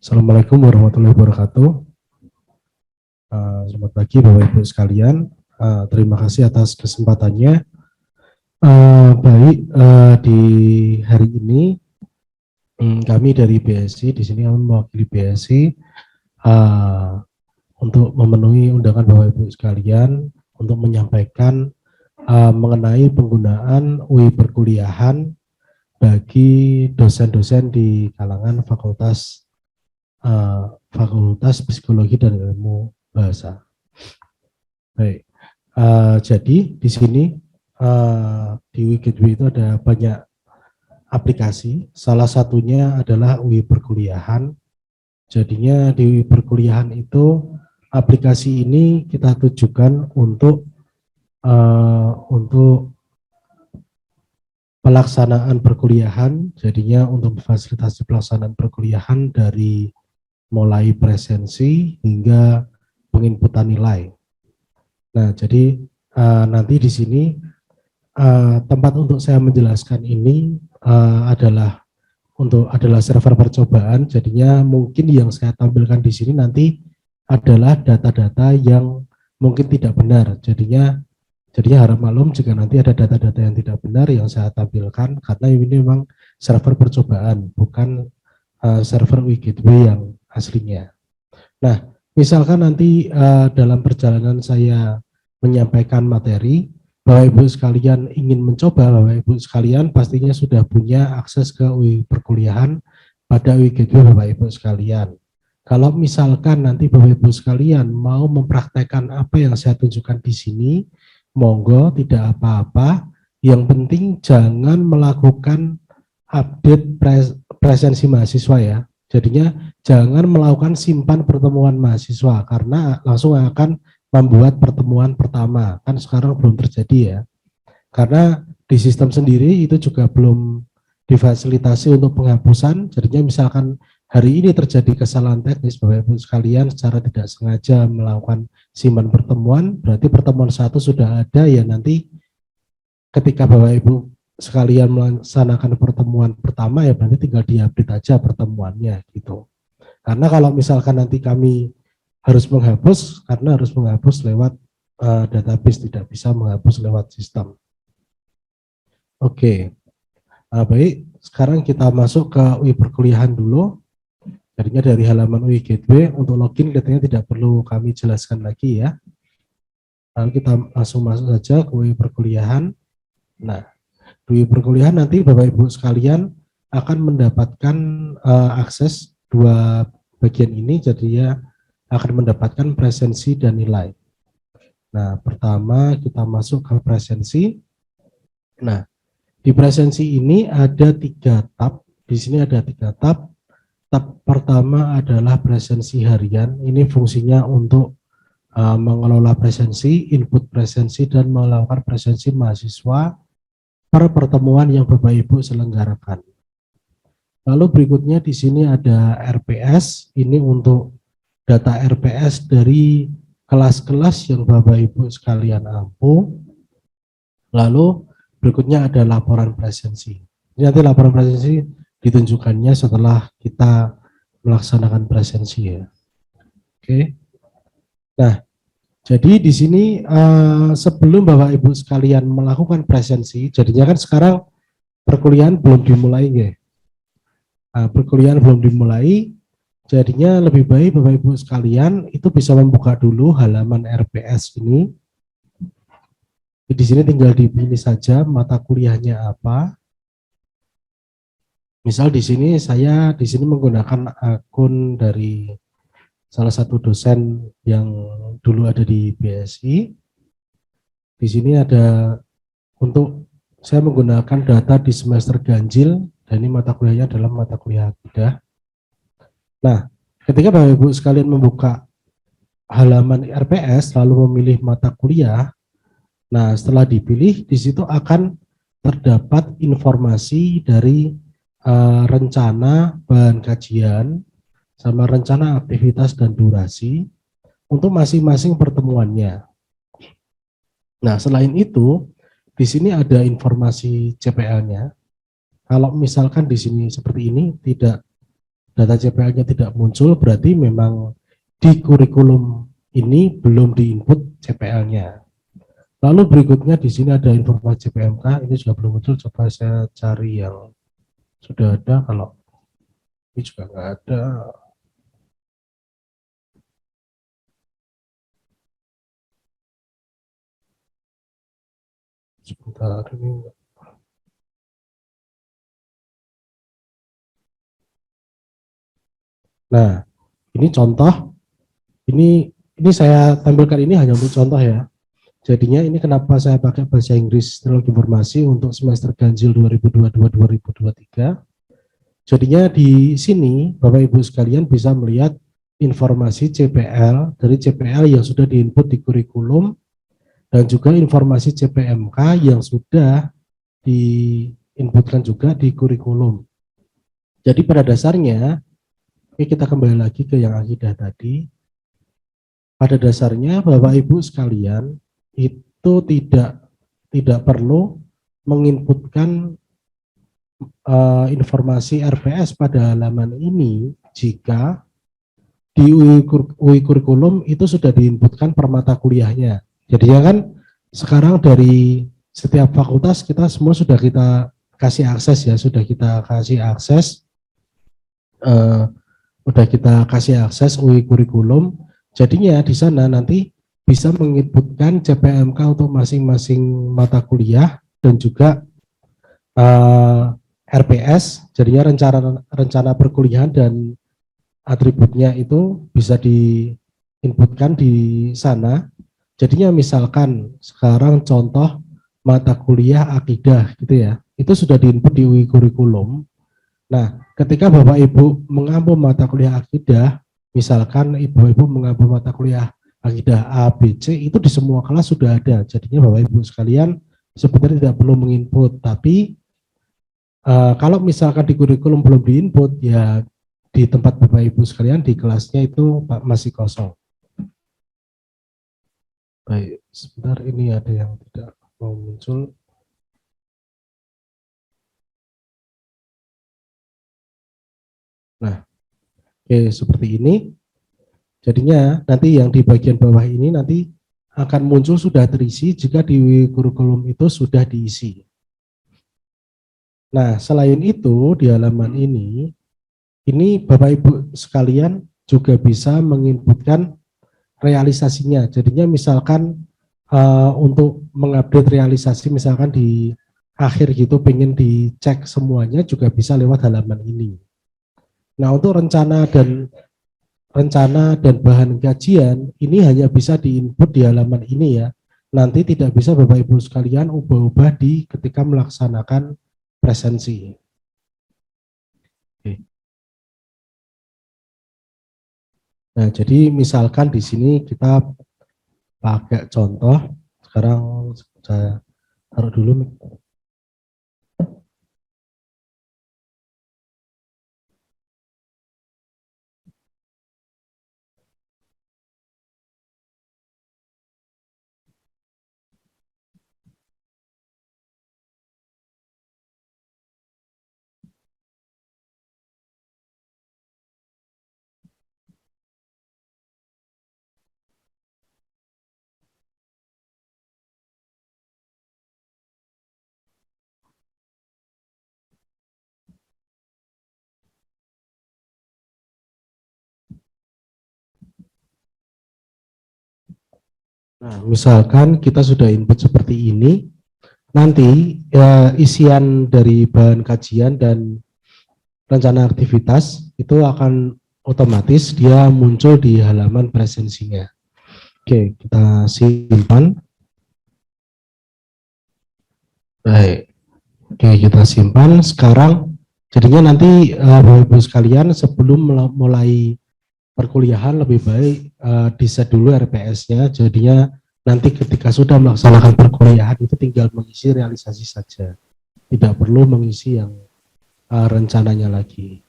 Assalamualaikum warahmatullahi wabarakatuh. Selamat pagi Bapak Ibu sekalian. Terima kasih atas kesempatannya. Di hari ini kami dari BSI di sini kami mewakili BSI untuk memenuhi undangan Bapak Ibu sekalian untuk menyampaikan mengenai penggunaan UI perkuliahan bagi dosen-dosen di kalangan Fakultas Psikologi dan Ilmu Bahasa. Baik, jadi di sini di UI Gateway itu ada banyak aplikasi. Salah satunya adalah UI perkuliahan. Jadinya di UI perkuliahan itu aplikasi ini kita tujukan untuk pelaksanaan perkuliahan. Jadinya untuk memfasilitasi pelaksanaan perkuliahan dari mulai presensi hingga penginputan nilai. Nah, jadi nanti di sini tempat untuk saya menjelaskan ini adalah server percobaan. Jadinya mungkin yang saya tampilkan di sini nanti adalah data-data yang mungkin tidak benar. Jadinya harap maklum jika nanti ada data-data yang tidak benar yang saya tampilkan, karena ini memang server percobaan, bukan server UI Gateway yang aslinya. Nah, misalkan nanti dalam perjalanan saya menyampaikan materi, Bapak Ibu sekalian ingin mencoba, Bapak Ibu sekalian pastinya sudah punya akses ke UI perkuliahan pada UI Gateway Bapak Ibu sekalian. Kalau misalkan nanti Bapak Ibu sekalian mau mempraktekkan apa yang saya tunjukkan di sini, monggo, tidak apa-apa. Yang penting jangan melakukan update presensi mahasiswa ya. Jadinya jangan melakukan simpan pertemuan mahasiswa karena langsung akan membuat pertemuan pertama. Kan sekarang belum terjadi ya. Karena di sistem sendiri itu juga belum difasilitasi untuk penghapusan. Jadinya misalkan hari ini terjadi kesalahan teknis Bapak Ibu sekalian secara tidak sengaja melakukan simpan pertemuan, berarti pertemuan satu sudah ada ya, nanti ketika Bapak Ibu sekalian melaksanakan pertemuan pertama ya berarti tinggal diupdate aja pertemuannya gitu. Karena kalau misalkan nanti kami harus menghapus, karena harus menghapus lewat database, tidak bisa menghapus lewat sistem. Oke, baik, sekarang kita masuk ke UI perkuliahan dulu. Jadinya dari halaman UI Gateway, untuk login katanya tidak perlu kami jelaskan lagi ya. Lalu kita langsung masuk saja ke UI perkuliahan. Nah, di perkuliahan nanti Bapak Ibu sekalian akan mendapatkan akses dua bagian ini, jadi ya akan mendapatkan presensi dan nilai. Nah, pertama kita masuk ke presensi. Nah, di presensi ini ada 3 tab. Di sini ada 3 tab. Tab pertama adalah presensi harian. Ini fungsinya untuk mengelola presensi, input presensi, dan melakukan presensi mahasiswa per pertemuan yang Bapak Ibu selenggarakan. Lalu berikutnya di sini ada RPS, ini untuk data RPS dari kelas-kelas yang Bapak Ibu sekalian ampu. Lalu berikutnya ada laporan presensi. Ini nanti laporan presensi ditunjukkannya setelah kita melaksanakan presensi ya. Oke. Nah, jadi di sini sebelum Bapak Ibu sekalian melakukan presensi, jadinya kan sekarang perkuliahan belum dimulai ya. Perkuliahan belum dimulai, jadinya lebih baik Bapak Ibu sekalian itu bisa membuka dulu halaman RPS ini. Di sini tinggal dipilih saja mata kuliahnya apa. Misal di sini saya menggunakan akun dari salah satu dosen yang dulu ada di BSI. Di sini ada untuk saya menggunakan data di semester ganjil, dan ini mata kuliahnya adalah mata kuliah akidah. Nah, ketika Bapak Ibu sekalian membuka halaman RPS lalu memilih mata kuliah, nah setelah dipilih di situ akan terdapat informasi dari rencana bahan kajian sama rencana aktivitas dan durasi untuk masing-masing pertemuannya. Nah, selain itu, di sini ada informasi CPL-nya. Kalau misalkan di sini seperti ini, tidak data CPL-nya tidak muncul, berarti memang di kurikulum ini belum diinput CPL-nya. Lalu berikutnya di sini ada informasi CPMK, ini juga belum muncul, coba saya cari yang sudah ada, kalau ini juga nggak ada. Sebentar ini. Nah, ini contoh, ini saya tampilkan ini hanya untuk contoh ya. Jadinya ini kenapa saya pakai bahasa Inggris teknologi informasi untuk semester ganjil 2022-2023. Jadinya di sini Bapak Ibu sekalian bisa melihat informasi CPL dari CPL yang sudah diinput di kurikulum dan juga informasi CPMK yang sudah diinputkan juga di kurikulum. Jadi pada dasarnya, kita kembali lagi ke yang akidah tadi. Pada dasarnya Bapak Ibu sekalian itu tidak perlu menginputkan informasi RPS pada halaman ini jika di UI kurikulum itu sudah diinputkan per mata kuliahnya. Jadi ya kan sekarang dari setiap fakultas kita semua sudah kita kasih akses ya, sudah kita kasih akses, UI kurikulum. Jadinya di sana nanti bisa menginputkan CPMK untuk masing-masing mata kuliah dan juga RPS, jadinya rencana perkuliahan dan atributnya itu bisa diinputkan di sana. Jadinya misalkan sekarang contoh mata kuliah akidah gitu ya, itu sudah diinput di UI kurikulum. Nah, ketika Bapak Ibu mengambil mata kuliah akidah, misalkan Ibu-Ibu mengambil mata kuliah akidah A, B, C, itu di semua kelas sudah ada. Jadinya Bapak Ibu sekalian sebenarnya tidak perlu menginput, tapi kalau misalkan di kurikulum belum diinput, ya di tempat Bapak Ibu sekalian di kelasnya itu masih kosong. Baik, sebentar ini ada yang tidak mau muncul. Nah, oke, seperti ini. Jadinya nanti yang di bagian bawah ini nanti akan muncul sudah terisi jika di kurikulum itu sudah diisi. Nah, selain itu di halaman ini Bapak Ibu sekalian juga bisa menginputkan realisasinya. Jadinya misalkan untuk mengupdate realisasi misalkan di akhir gitu pengen dicek semuanya juga bisa lewat halaman ini. Nah, untuk rencana dan bahan kajian ini hanya bisa diinput di halaman ini ya. Nanti tidak bisa Bapak Ibu sekalian ubah-ubah di ketika melaksanakan presensi. Oke. Nah, jadi misalkan di sini kita pakai contoh, sekarang saya taruh dulu. Nah, misalkan kita sudah input seperti ini, nanti isian dari bahan kajian dan rencana aktivitas itu akan otomatis dia muncul di halaman presensinya. Oke, kita simpan. Baik, oke kita simpan. Sekarang jadinya nanti Bapak Ibu sekalian sebelum mulai perkuliahan lebih baik di set dulu RPS-nya. Jadinya nanti ketika sudah melaksanakan perkuliahan itu tinggal mengisi realisasi saja. Tidak perlu mengisi yang rencananya lagi.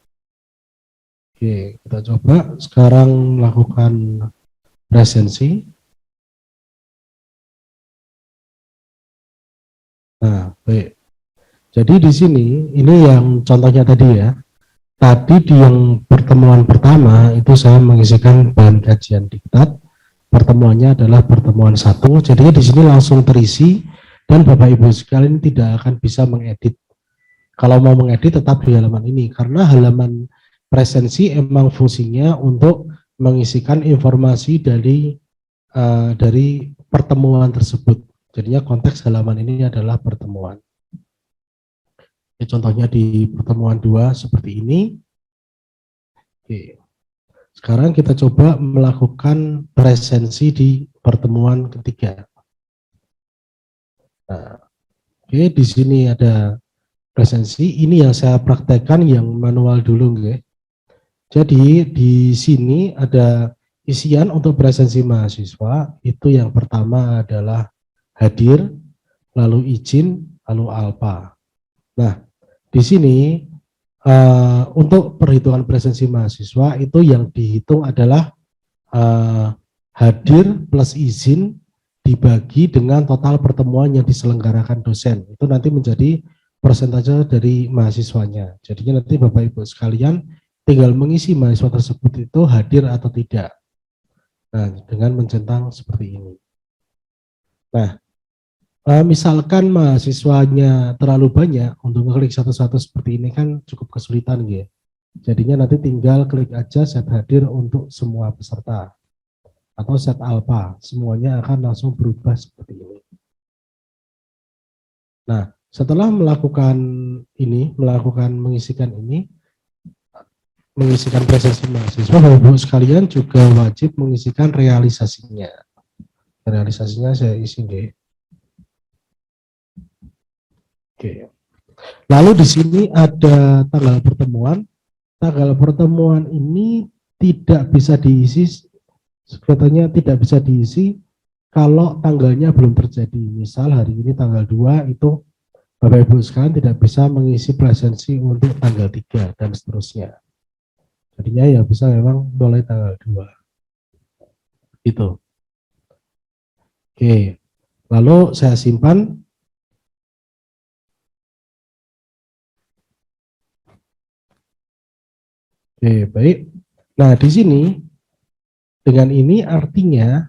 Oke, kita coba sekarang melakukan presensi. Nah, baik. Jadi di sini ini yang contohnya tadi ya. tadi di yang pertemuan pertama itu saya mengisikan bahan kajian diktat. Pertemuannya adalah pertemuan 1. Jadi di sini langsung terisi dan Bapak Ibu sekalian tidak akan bisa mengedit. Kalau mau mengedit tetap di halaman ini karena halaman presensi emang fungsinya untuk mengisikan informasi dari pertemuan tersebut. Jadinya konteks halaman ini adalah pertemuan. Contohnya di pertemuan 2 seperti ini. Oke. Sekarang kita coba melakukan presensi di pertemuan ketiga. Nah, oke, di sini ada presensi. Ini yang saya praktekkan yang manual dulu, oke. Jadi di sini ada isian untuk presensi mahasiswa. Itu yang pertama adalah hadir, lalu izin, lalu alpa. Nah, di sini untuk perhitungan presensi mahasiswa itu yang dihitung adalah hadir plus izin dibagi dengan total pertemuan yang diselenggarakan dosen. Itu nanti menjadi persentase dari mahasiswanya. Jadinya nanti Bapak Ibu sekalian tinggal mengisi mahasiswa tersebut itu hadir atau tidak. Nah, dengan mencentang seperti ini. Nah, misalkan mahasiswanya terlalu banyak untuk mengklik satu-satu seperti ini kan cukup kesulitan ya. Jadinya nanti tinggal klik aja set hadir untuk semua peserta atau set alpha, semuanya akan langsung berubah seperti ini. Nah, setelah melakukan mengisikan presensi mahasiswa, Bapak Ibu sekalian juga wajib mengisikan realisasinya. Realisasinya saya isi deh. Oke. Lalu di sini ada tanggal pertemuan. Tanggal pertemuan ini tidak bisa diisi, katanya tidak bisa diisi kalau tanggalnya belum terjadi. Misal hari ini tanggal 2 itu Bapak Ibu sekalian tidak bisa mengisi presensi untuk tanggal 3 dan seterusnya. Jadinya ya bisa memang mulai tanggal 2. Itu. Oke. Lalu saya simpan. Oke, baik. Nah, di sini dengan ini artinya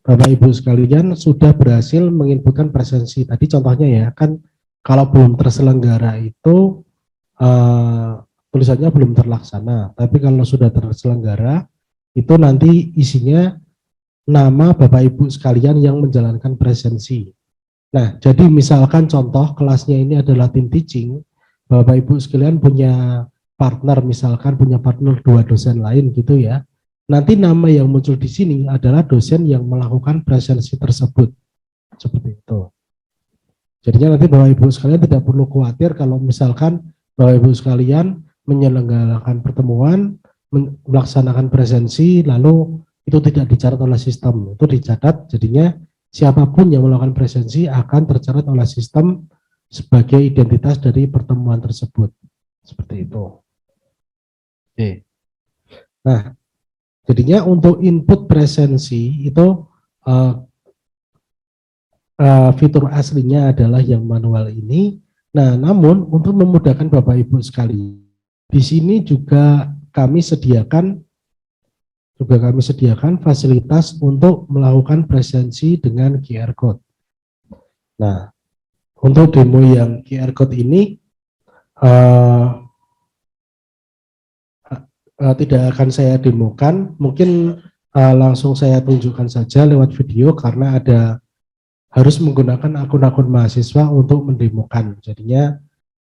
Bapak Ibu sekalian sudah berhasil menginputkan presensi. Tadi contohnya ya, kan kalau belum terselenggara itu tulisannya belum terlaksana. Tapi kalau sudah terselenggara, itu nanti isinya nama Bapak Ibu sekalian yang menjalankan presensi. Nah, jadi misalkan contoh kelasnya ini adalah tim teaching, Bapak Ibu sekalian punya partner, misalkan punya partner 2 dosen lain gitu ya. Nanti nama yang muncul di sini adalah dosen yang melakukan presensi tersebut. Seperti itu. Jadinya nanti Bapak Ibu sekalian tidak perlu khawatir kalau misalkan Bapak Ibu sekalian menyelenggarakan pertemuan, melaksanakan presensi, lalu itu tidak dicatat oleh sistem. Itu dicatat, jadinya siapapun yang melakukan presensi akan tercatat oleh sistem sebagai identitas dari pertemuan tersebut. Seperti itu. Oke. Nah, jadinya untuk input presensi itu fitur aslinya adalah yang manual ini. Nah, namun untuk memudahkan Bapak Ibu sekali, di sini juga kami sediakan fasilitas untuk melakukan presensi dengan QR code. Nah, untuk demo yang QR code ini tidak akan saya demokan, mungkin langsung saya tunjukkan saja lewat video karena harus menggunakan akun-akun mahasiswa untuk mendemokan. Jadinya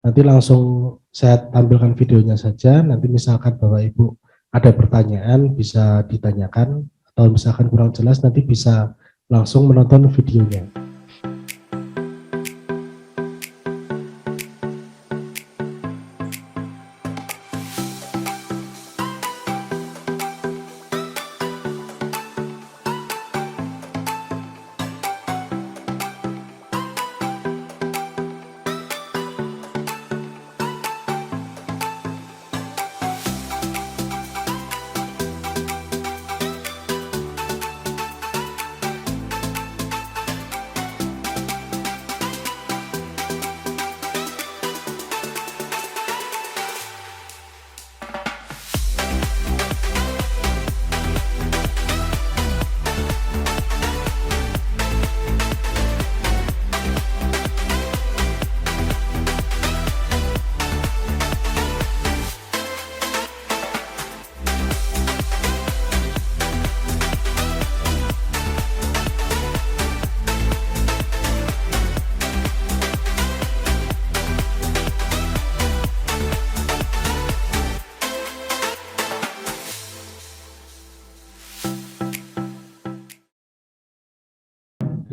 nanti langsung saya tampilkan videonya saja, nanti misalkan Bapak Ibu ada pertanyaan bisa ditanyakan, atau misalkan kurang jelas nanti bisa langsung menonton videonya.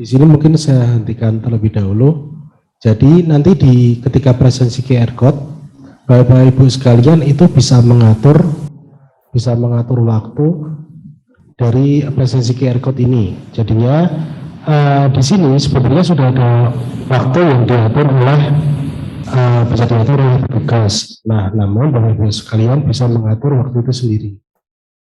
sini mungkin saya hentikan terlebih dahulu. Jadi nanti ketika presensi QR code, Bapak Ibu sekalian itu bisa mengatur waktu dari presensi QR code ini. Jadinya di sini sebenarnya sudah ada waktu yang diatur oleh bisa diatur oleh petugas. Nah, namun Bapak Ibu sekalian bisa mengatur waktu itu sendiri.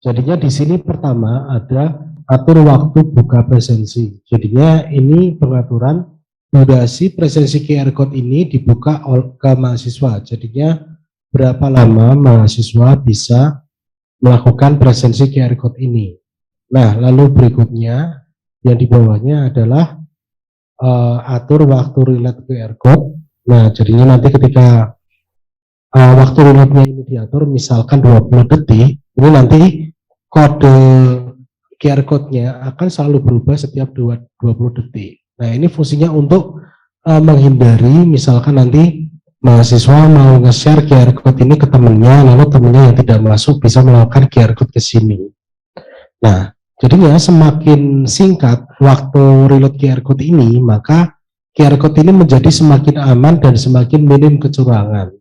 Jadinya di sini pertama ada atur waktu buka presensi. Jadinya ini pengaturan durasi presensi QR code ini dibuka ke mahasiswa. Jadinya berapa lama mahasiswa bisa melakukan presensi QR code ini. Nah, lalu berikutnya yang di bawahnya adalah atur waktu relate QR code. Nah, jadinya nanti ketika waktu relate-nya ini diatur misalkan 20 detik, ini nanti kode QR code-nya akan selalu berubah setiap 20 detik. Nah, ini fungsinya untuk menghindari misalkan nanti mahasiswa mau nge-share QR code ini ke temennya, lalu temennya yang tidak masuk bisa melakukan QR code ke sini. Nah, jadinya semakin singkat waktu reload QR code ini, maka QR code ini menjadi semakin aman dan semakin minim kecurangan.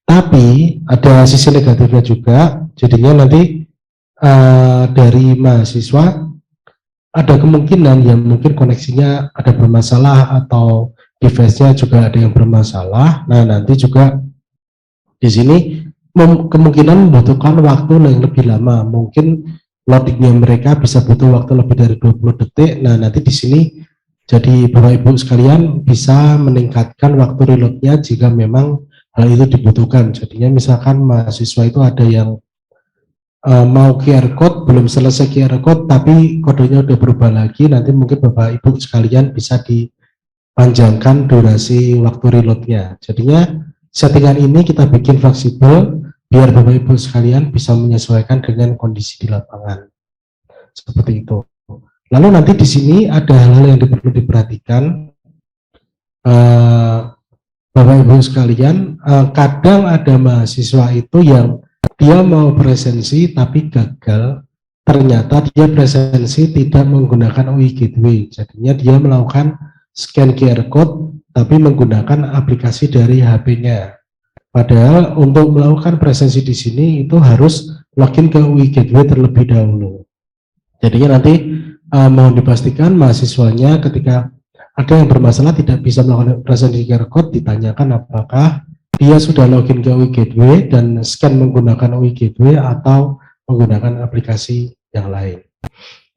Tapi ada sisi negatifnya juga, jadinya nanti dari mahasiswa ada kemungkinan yang mungkin koneksinya ada bermasalah atau device-nya juga ada yang bermasalah. Nah, nanti juga di sini kemungkinan membutuhkan waktu yang lebih lama. Mungkin loadingnya mereka bisa butuh waktu lebih dari 20 detik. Nah, nanti di sini jadi Bapak Ibu sekalian bisa meningkatkan waktu reloadnya jika memang hal itu dibutuhkan. Jadinya misalkan mahasiswa itu ada yang mau QR code, belum selesai QR code, tapi kodenya udah berubah lagi, nanti mungkin Bapak Ibu sekalian bisa dipanjangkan durasi waktu reloadnya. Jadinya settingan ini kita bikin fleksibel, biar Bapak Ibu sekalian bisa menyesuaikan dengan kondisi di lapangan. Seperti itu. Lalu nanti di sini ada hal-hal yang perlu diperhatikan, Bapak Ibu sekalian, kadang ada mahasiswa itu yang dia mau presensi tapi gagal, ternyata dia presensi tidak menggunakan UI Gateway, jadinya dia melakukan scan QR code tapi menggunakan aplikasi dari HP-nya. Padahal untuk melakukan presensi di sini itu harus login ke UI Gateway terlebih dahulu. Jadinya nanti mohon dipastikan mahasiswanya ketika ada yang bermasalah tidak bisa melakukan presensi QR code, ditanyakan apakah dia sudah login ke UI Gateway dan scan menggunakan UI Gateway atau menggunakan aplikasi yang lain.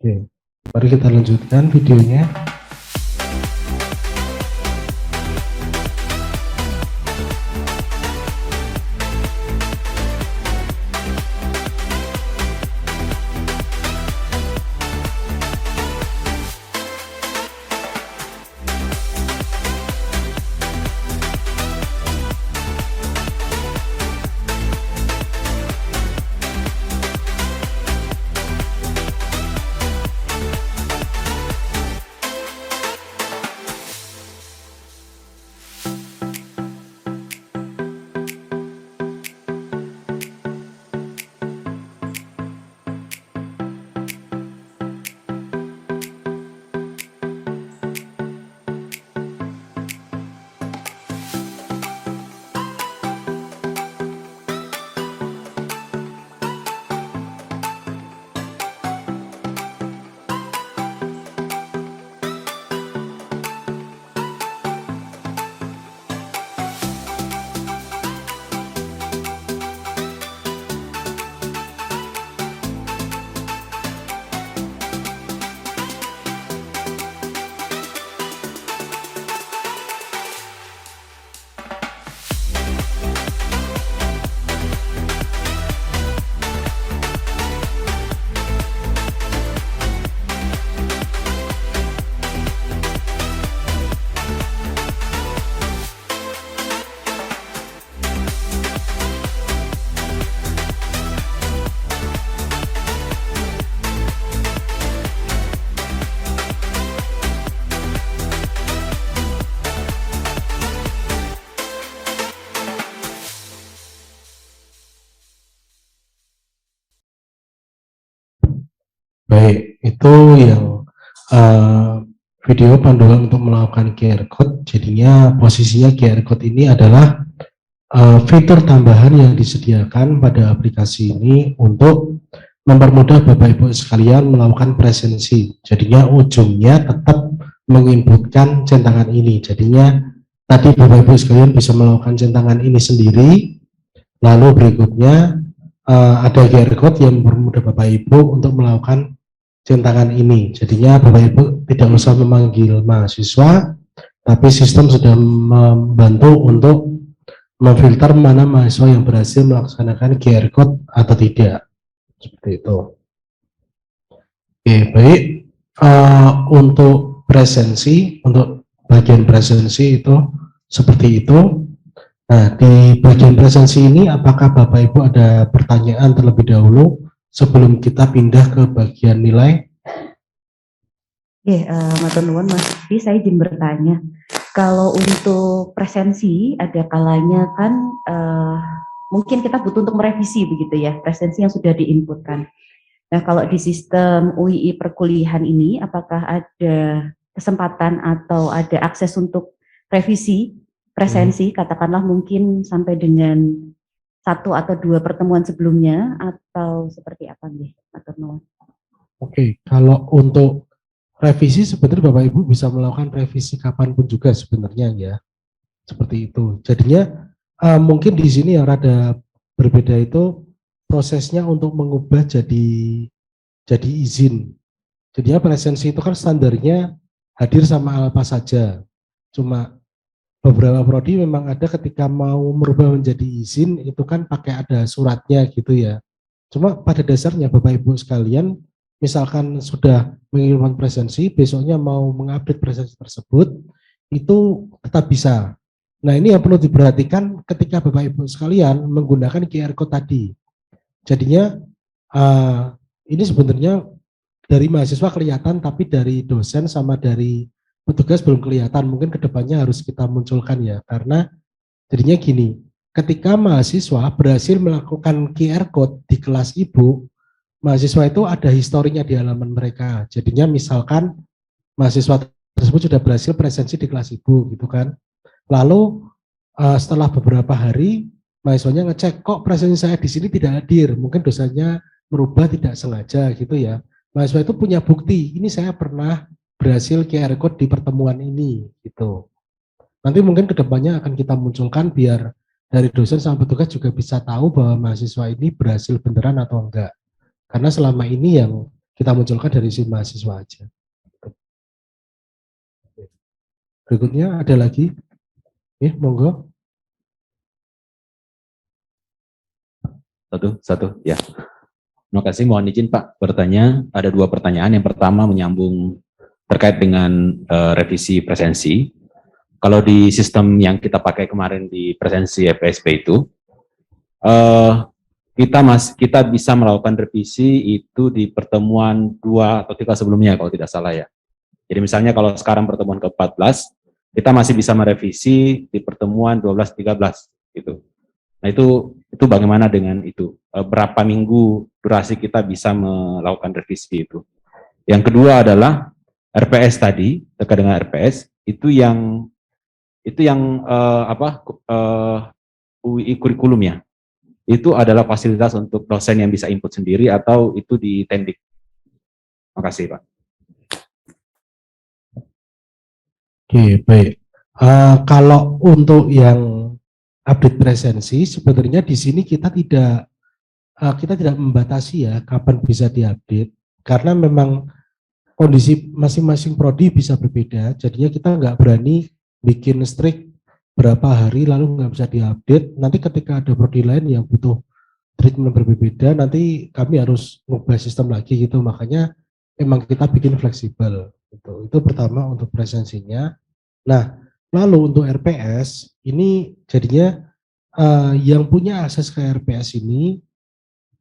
Oke, mari kita lanjutkan videonya. Baik, itu yang video panduan untuk melakukan QR code. Jadinya posisinya QR code ini adalah fitur tambahan yang disediakan pada aplikasi ini untuk mempermudah Bapak Ibu sekalian melakukan presensi. Jadinya ujungnya tetap menginputkan centangan ini. Jadinya tadi Bapak Ibu sekalian bisa melakukan centangan ini sendiri. Lalu berikutnya ada QR code yang mempermudah Bapak Ibu untuk melakukan centangan ini. Jadinya Bapak Ibu tidak usah memanggil mahasiswa, tapi sistem sudah membantu untuk memfilter mana mahasiswa yang berhasil melaksanakan QR code atau tidak. Seperti itu. Oke, baik. Untuk presensi, untuk bagian presensi itu seperti itu. Nah, di bagian presensi ini apakah Bapak Ibu ada pertanyaan terlebih dahulu sebelum kita pindah ke bagian nilai? Oke, matur nuwun Mas. Jadi saya izin bertanya. Kalau untuk presensi ada kalanya kan mungkin kita butuh untuk merevisi begitu ya, presensi yang sudah diinputkan. Nah, kalau di sistem UII perkuliahan ini apakah ada kesempatan atau ada akses untuk revisi presensi, katakanlah mungkin sampai dengan 1 atau 2 pertemuan sebelumnya atau seperti apa nih, matur nuwun. Oke, kalau untuk revisi sebenarnya Bapak Ibu bisa melakukan revisi kapanpun juga sebenarnya ya, seperti itu. Jadinya mungkin di sini yang rada berbeda itu prosesnya untuk mengubah jadi izin. Jadinya presensi itu kan standarnya hadir sama apa saja. Cuma beberapa prodi memang ada ketika mau merubah menjadi izin itu kan pakai ada suratnya gitu ya. Cuma pada dasarnya Bapak Ibu sekalian misalkan sudah mengirimkan presensi, besoknya mau mengupdate presensi tersebut, itu tetap bisa. Nah ini yang perlu diperhatikan ketika Bapak Ibu sekalian menggunakan QR Code tadi. Jadinya ini sebenarnya dari mahasiswa kelihatan, tapi dari dosen sama dari petugas belum kelihatan. Mungkin kedepannya harus kita munculkan ya, karena jadinya gini, ketika mahasiswa berhasil melakukan QR Code di kelas ibu, mahasiswa itu ada historinya di halaman mereka. Jadinya misalkan mahasiswa tersebut sudah berhasil presensi di kelas ibu gitu kan. Lalu setelah beberapa hari mahasiswanya ngecek kok presensi saya di sini tidak hadir. Mungkin dosennya merubah tidak sengaja gitu ya. Mahasiswa itu punya bukti, ini saya pernah berhasil QR code di pertemuan ini gitu. Nanti mungkin kedepannya akan kita munculkan biar dari dosen sama petugas juga bisa tahu bahwa mahasiswa ini berhasil beneran atau enggak. Karena selama ini yang kita munculkan dari si mahasiswa aja. Berikutnya ada lagi, monggo. Satu, ya. Terima kasih, mohon izin Pak bertanya. Ada 2 pertanyaan. Yang pertama menyambung terkait dengan revisi presensi. Kalau di sistem yang kita pakai kemarin di presensi FSP itu, kita bisa melakukan revisi itu di pertemuan 2 atau 3 sebelumnya kalau tidak salah ya. Jadi misalnya kalau sekarang pertemuan ke-14, kita masih bisa merevisi di pertemuan 12-13 gitu. Nah itu bagaimana dengan itu? Berapa minggu durasi kita bisa melakukan revisi itu? Yang kedua adalah RPS tadi, terkait dengan RPS itu yang UII kurikulum ya. Itu adalah fasilitas untuk dosen yang bisa input sendiri atau itu di Tendik. Terima kasih Pak. Oke, baik. Kalau untuk yang update presensi, sebenarnya di sini kita tidak membatasi ya kapan bisa diupdate, karena memang kondisi masing-masing prodi bisa berbeda. Jadinya kita nggak berani bikin strict berapa hari lalu nggak bisa diupdate. Nanti ketika ada prodi lain yang butuh treatment berbeda, nanti kami harus mengubah sistem lagi gitu. Makanya emang kita bikin fleksibel. Itu pertama untuk presensinya. Nah, lalu untuk RPS ini jadinya yang punya akses ke RPS ini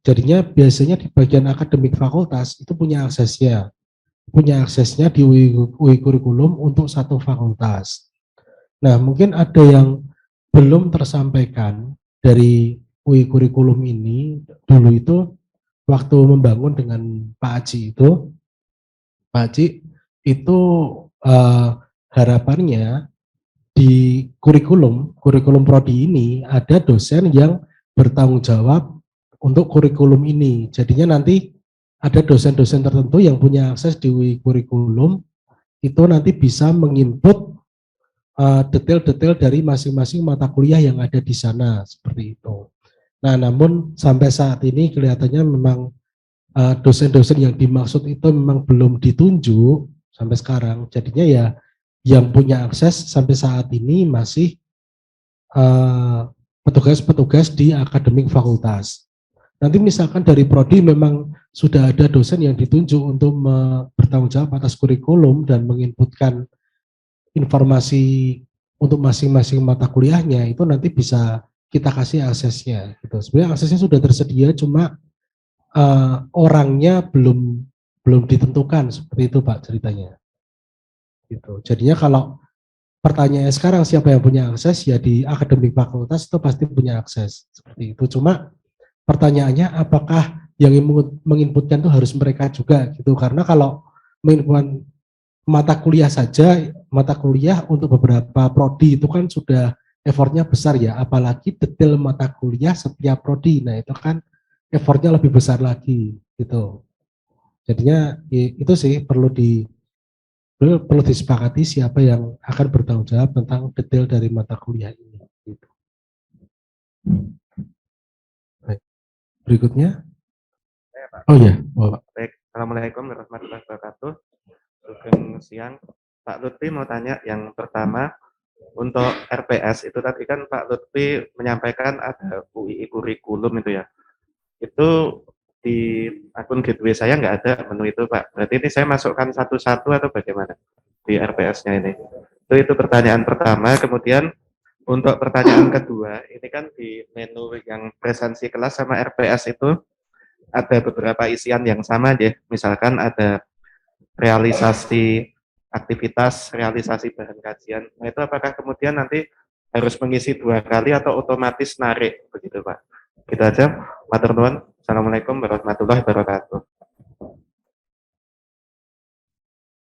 jadinya biasanya di bagian akademik fakultas itu punya aksesnya di UI kurikulum untuk satu fakultas. Nah, mungkin ada yang belum tersampaikan dari UI kurikulum ini dulu itu waktu membangun dengan Pak Aji itu, Pak Aji itu eh, harapannya di kurikulum prodi ini ada dosen yang bertanggung jawab untuk kurikulum ini. Jadinya nanti ada dosen-dosen tertentu yang punya akses di kurikulum itu nanti bisa menginput detail-detail dari masing-masing mata kuliah yang ada di sana seperti itu. Nah, namun sampai saat ini kelihatannya memang dosen-dosen yang dimaksud itu memang belum ditunjuk sampai sekarang. Jadinya ya yang punya akses sampai saat ini masih petugas-petugas di akademik fakultas. Nanti misalkan dari prodi memang sudah ada dosen yang ditunjuk untuk bertanggung jawab atas kurikulum dan menginputkan informasi untuk masing-masing mata kuliahnya, itu nanti bisa kita kasih aksesnya. Gitu. Sebenarnya aksesnya sudah tersedia, cuma orangnya belum ditentukan seperti itu Pak ceritanya. Gitu. Jadinya kalau pertanyaannya sekarang siapa yang punya akses, ya di akademik fakultas itu pasti punya akses seperti itu. Cuma pertanyaannya apakah yang menginputkan itu harus mereka juga gitu, karena kalau menginputkan mata kuliah saja, mata kuliah untuk beberapa prodi itu kan sudah effortnya besar ya, apalagi detail mata kuliah setiap prodi, nah itu kan effortnya lebih besar lagi gitu. Jadinya itu sih perlu disepakati siapa yang akan bertanggung jawab tentang detail dari mata kuliah ini. Gitu. Baik. Berikutnya. Oh ya, Bapak. Baik, Assalamualaikum warahmatullahi wabarakatuh. Sugeng siang, Pak Lutfi mau tanya yang pertama, untuk RPS itu tadi kan Pak Lutfi menyampaikan ada UII kurikulum itu ya. Itu di akun gateway saya nggak ada menu itu Pak. Berarti ini saya masukkan satu-satu atau bagaimana di RPS-nya ini? Itu pertanyaan pertama. Kemudian untuk pertanyaan kedua, ini kan di menu yang presensi kelas sama RPS itu ada beberapa isian yang sama ya. Misalkan ada realisasi aktivitas, realisasi bahan kajian. Nah itu apakah kemudian nanti harus mengisi 2 kali atau otomatis narik begitu Pak? Gitu aja. Matur nuwun. Assalamualaikum warahmatullahi wabarakatuh.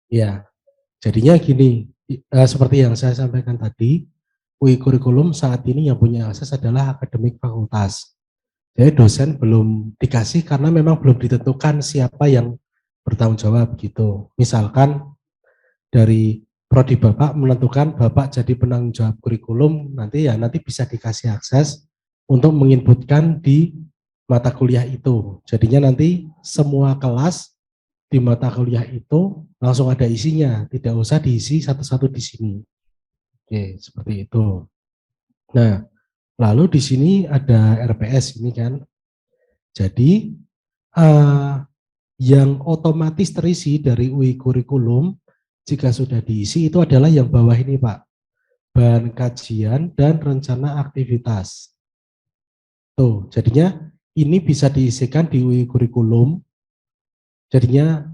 Ya, jadinya gini, seperti yang saya sampaikan tadi, UI kurikulum saat ini yang punya akses adalah akademik fakultas. Jadi dosen belum dikasih karena memang belum ditentukan siapa yang bertanggung jawab gitu. Misalkan dari prodi Bapak menentukan Bapak jadi penanggung jawab kurikulum, nanti bisa dikasih akses untuk menginputkan di mata kuliah itu. Jadinya nanti semua kelas di mata kuliah itu langsung ada isinya, tidak usah diisi satu-satu di sini. Oke, seperti itu. Nah, lalu di sini ada RPS ini kan. Jadi yang otomatis terisi dari UI kurikulum jika sudah diisi itu adalah yang bawah ini Pak. Bahan kajian dan rencana aktivitas. Tuh, jadinya ini bisa diisikan di UI kurikulum. Jadinya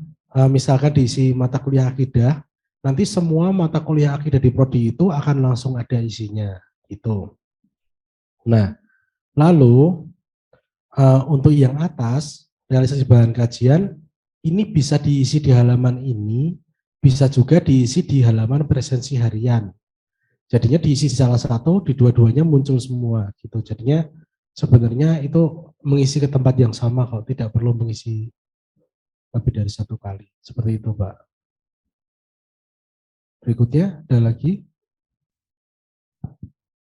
misalkan diisi mata kuliah akidah, nanti semua mata kuliah akidah di prodi itu akan langsung ada isinya gitu. Nah, lalu untuk yang atas, realisasi bahan kajian, ini bisa diisi di halaman ini, bisa juga diisi di halaman presensi harian. Jadinya diisi di salah satu, di dua-duanya muncul semua gitu. Jadinya sebenarnya itu mengisi ke tempat yang sama kalau tidak perlu mengisi lebih dari satu kali. Seperti itu, Pak. Berikutnya ada lagi.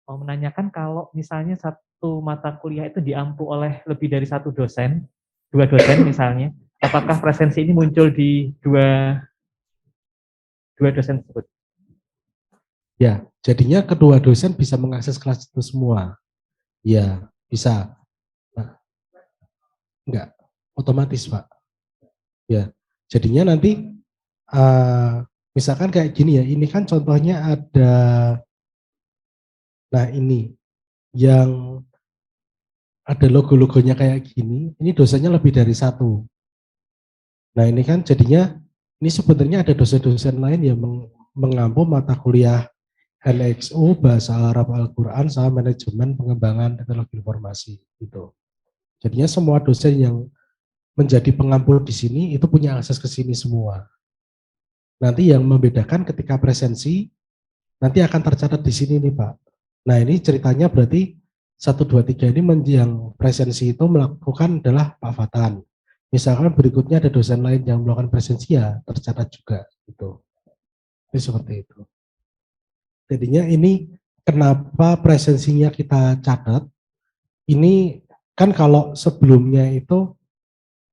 Mau menanyakan kalau misalnya satu mata kuliah itu diampu oleh lebih dari satu dosen, 2 dosen misalnya, apakah presensi ini muncul di dua dosen tersebut? Ya, jadinya kedua dosen bisa mengakses kelas itu semua. Ya, bisa. Nah, enggak, otomatis Pak. Ya, jadinya nanti misalkan kayak gini ya, ini kan contohnya ada, nah ini yang ada logo-logonya kayak gini, ini dosennya lebih dari satu. Nah ini kan jadinya, ini sebenarnya ada dosen-dosen lain yang mengampu mata kuliah NXU, Bahasa Arab Al-Quran, sama Manajemen Pengembangan Teknologi Informasi. Gitu. Jadinya semua dosen yang menjadi pengampu di sini itu punya akses ke sini semua. Nanti yang membedakan ketika presensi nanti akan tercatat di sini nih Pak. Nah ini ceritanya berarti 1, 2, 3 ini yang presensi itu melakukan adalah Pak Fatan. Misalkan berikutnya ada dosen lain yang melakukan presensi ya tercatat juga gitu. Ini seperti itu. Jadinya ini kenapa presensinya kita catat, ini kan kalau sebelumnya itu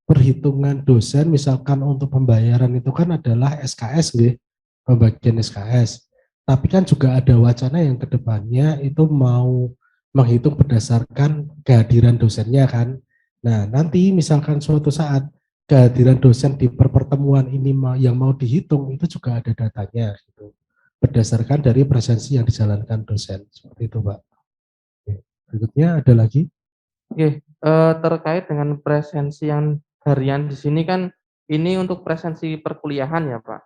perhitungan dosen misalkan untuk pembayaran itu kan adalah SKS gitu, pembagian SKS. Tapi kan juga ada wacana yang kedepannya itu mau menghitung berdasarkan kehadiran dosennya kan. Nah nanti misalkan suatu saat kehadiran dosen di pertemuan ini yang mau dihitung itu juga ada datanya gitu. Berdasarkan dari presensi yang dijalankan dosen. Seperti itu Pak. Berikutnya ada lagi. Oke, terkait dengan presensi yang harian di sini kan ini untuk presensi perkuliahan ya Pak.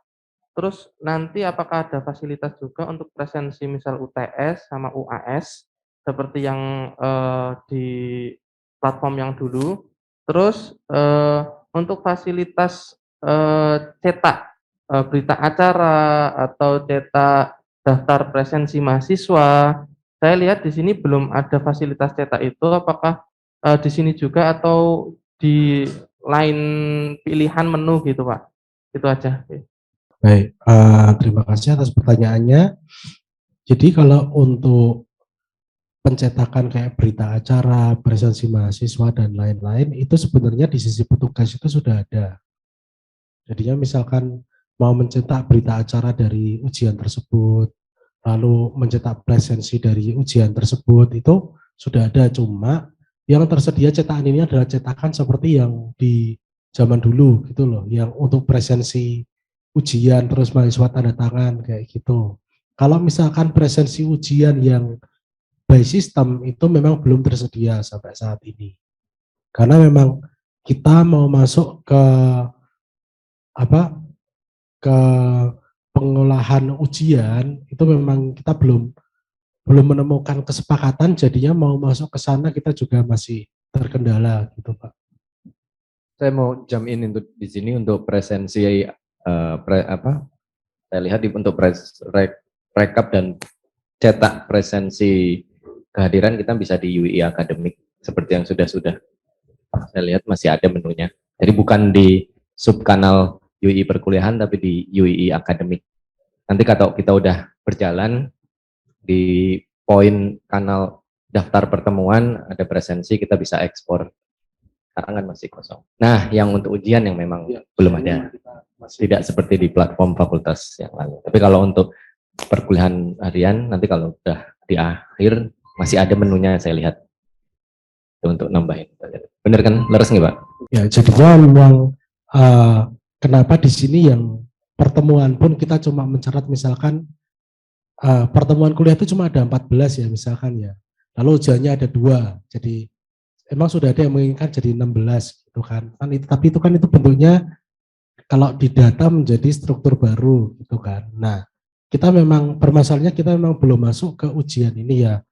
Terus nanti apakah ada fasilitas juga untuk presensi misal UTS sama UAS seperti yang di platform yang dulu? Terus untuk fasilitas cetak berita acara atau cetak daftar presensi mahasiswa, saya lihat di sini belum ada fasilitas cetak itu. Apakah di sini juga atau di lain pilihan menu gitu Pak? Itu aja. Baik, terima kasih atas pertanyaannya. Jadi kalau untuk pencetakan kayak berita acara, presensi mahasiswa, dan lain-lain, itu sebenarnya di sisi petugas itu sudah ada. Jadinya misalkan mau mencetak berita acara dari ujian tersebut, lalu mencetak presensi dari ujian tersebut, itu sudah ada. Cuma yang tersedia cetakan ini adalah cetakan seperti yang di zaman dulu gitu loh, yang untuk presensi ujian terus mahasiswa tanda tangan kayak gitu. Kalau misalkan presensi ujian yang by system itu memang belum tersedia sampai saat ini. Karena memang kita mau masuk ke apa ke pengolahan ujian itu memang kita belum menemukan kesepakatan, jadinya mau masuk ke sana kita juga masih terkendala gitu Pak. Saya mau jump in untuk di sini untuk presensi saya lihat untuk rekap dan cetak presensi kehadiran kita bisa di UI Akademik seperti yang sudah saya lihat masih ada menunya. Jadi bukan di subkanal UI perkuliahan tapi di UI Akademik. Nanti kalau kita udah berjalan di poin kanal daftar pertemuan ada presensi kita bisa ekspor. Sekarang kan masih kosong. Nah, yang untuk ujian yang memang belum ada. Tidak seperti di platform fakultas yang lalu. Tapi kalau untuk perkuliahan harian, nanti kalau udah di akhir, masih ada menunya saya lihat. Untuk nambahin. Bener kan? Leres nggak Pak? Ya, jadinya memang kenapa di sini yang pertemuan pun kita cuma mencatat misalkan pertemuan kuliah itu cuma ada 14 ya misalkan ya. Lalu ujiannya ada 2. Jadi emang sudah ada yang menginginkan jadi 16 gitu kan. Tapi itu kan itu bentuknya kalau di data menjadi struktur baru gitu kan. Nah, kita memang permasalahannya kita memang belum masuk ke ujian ini ya.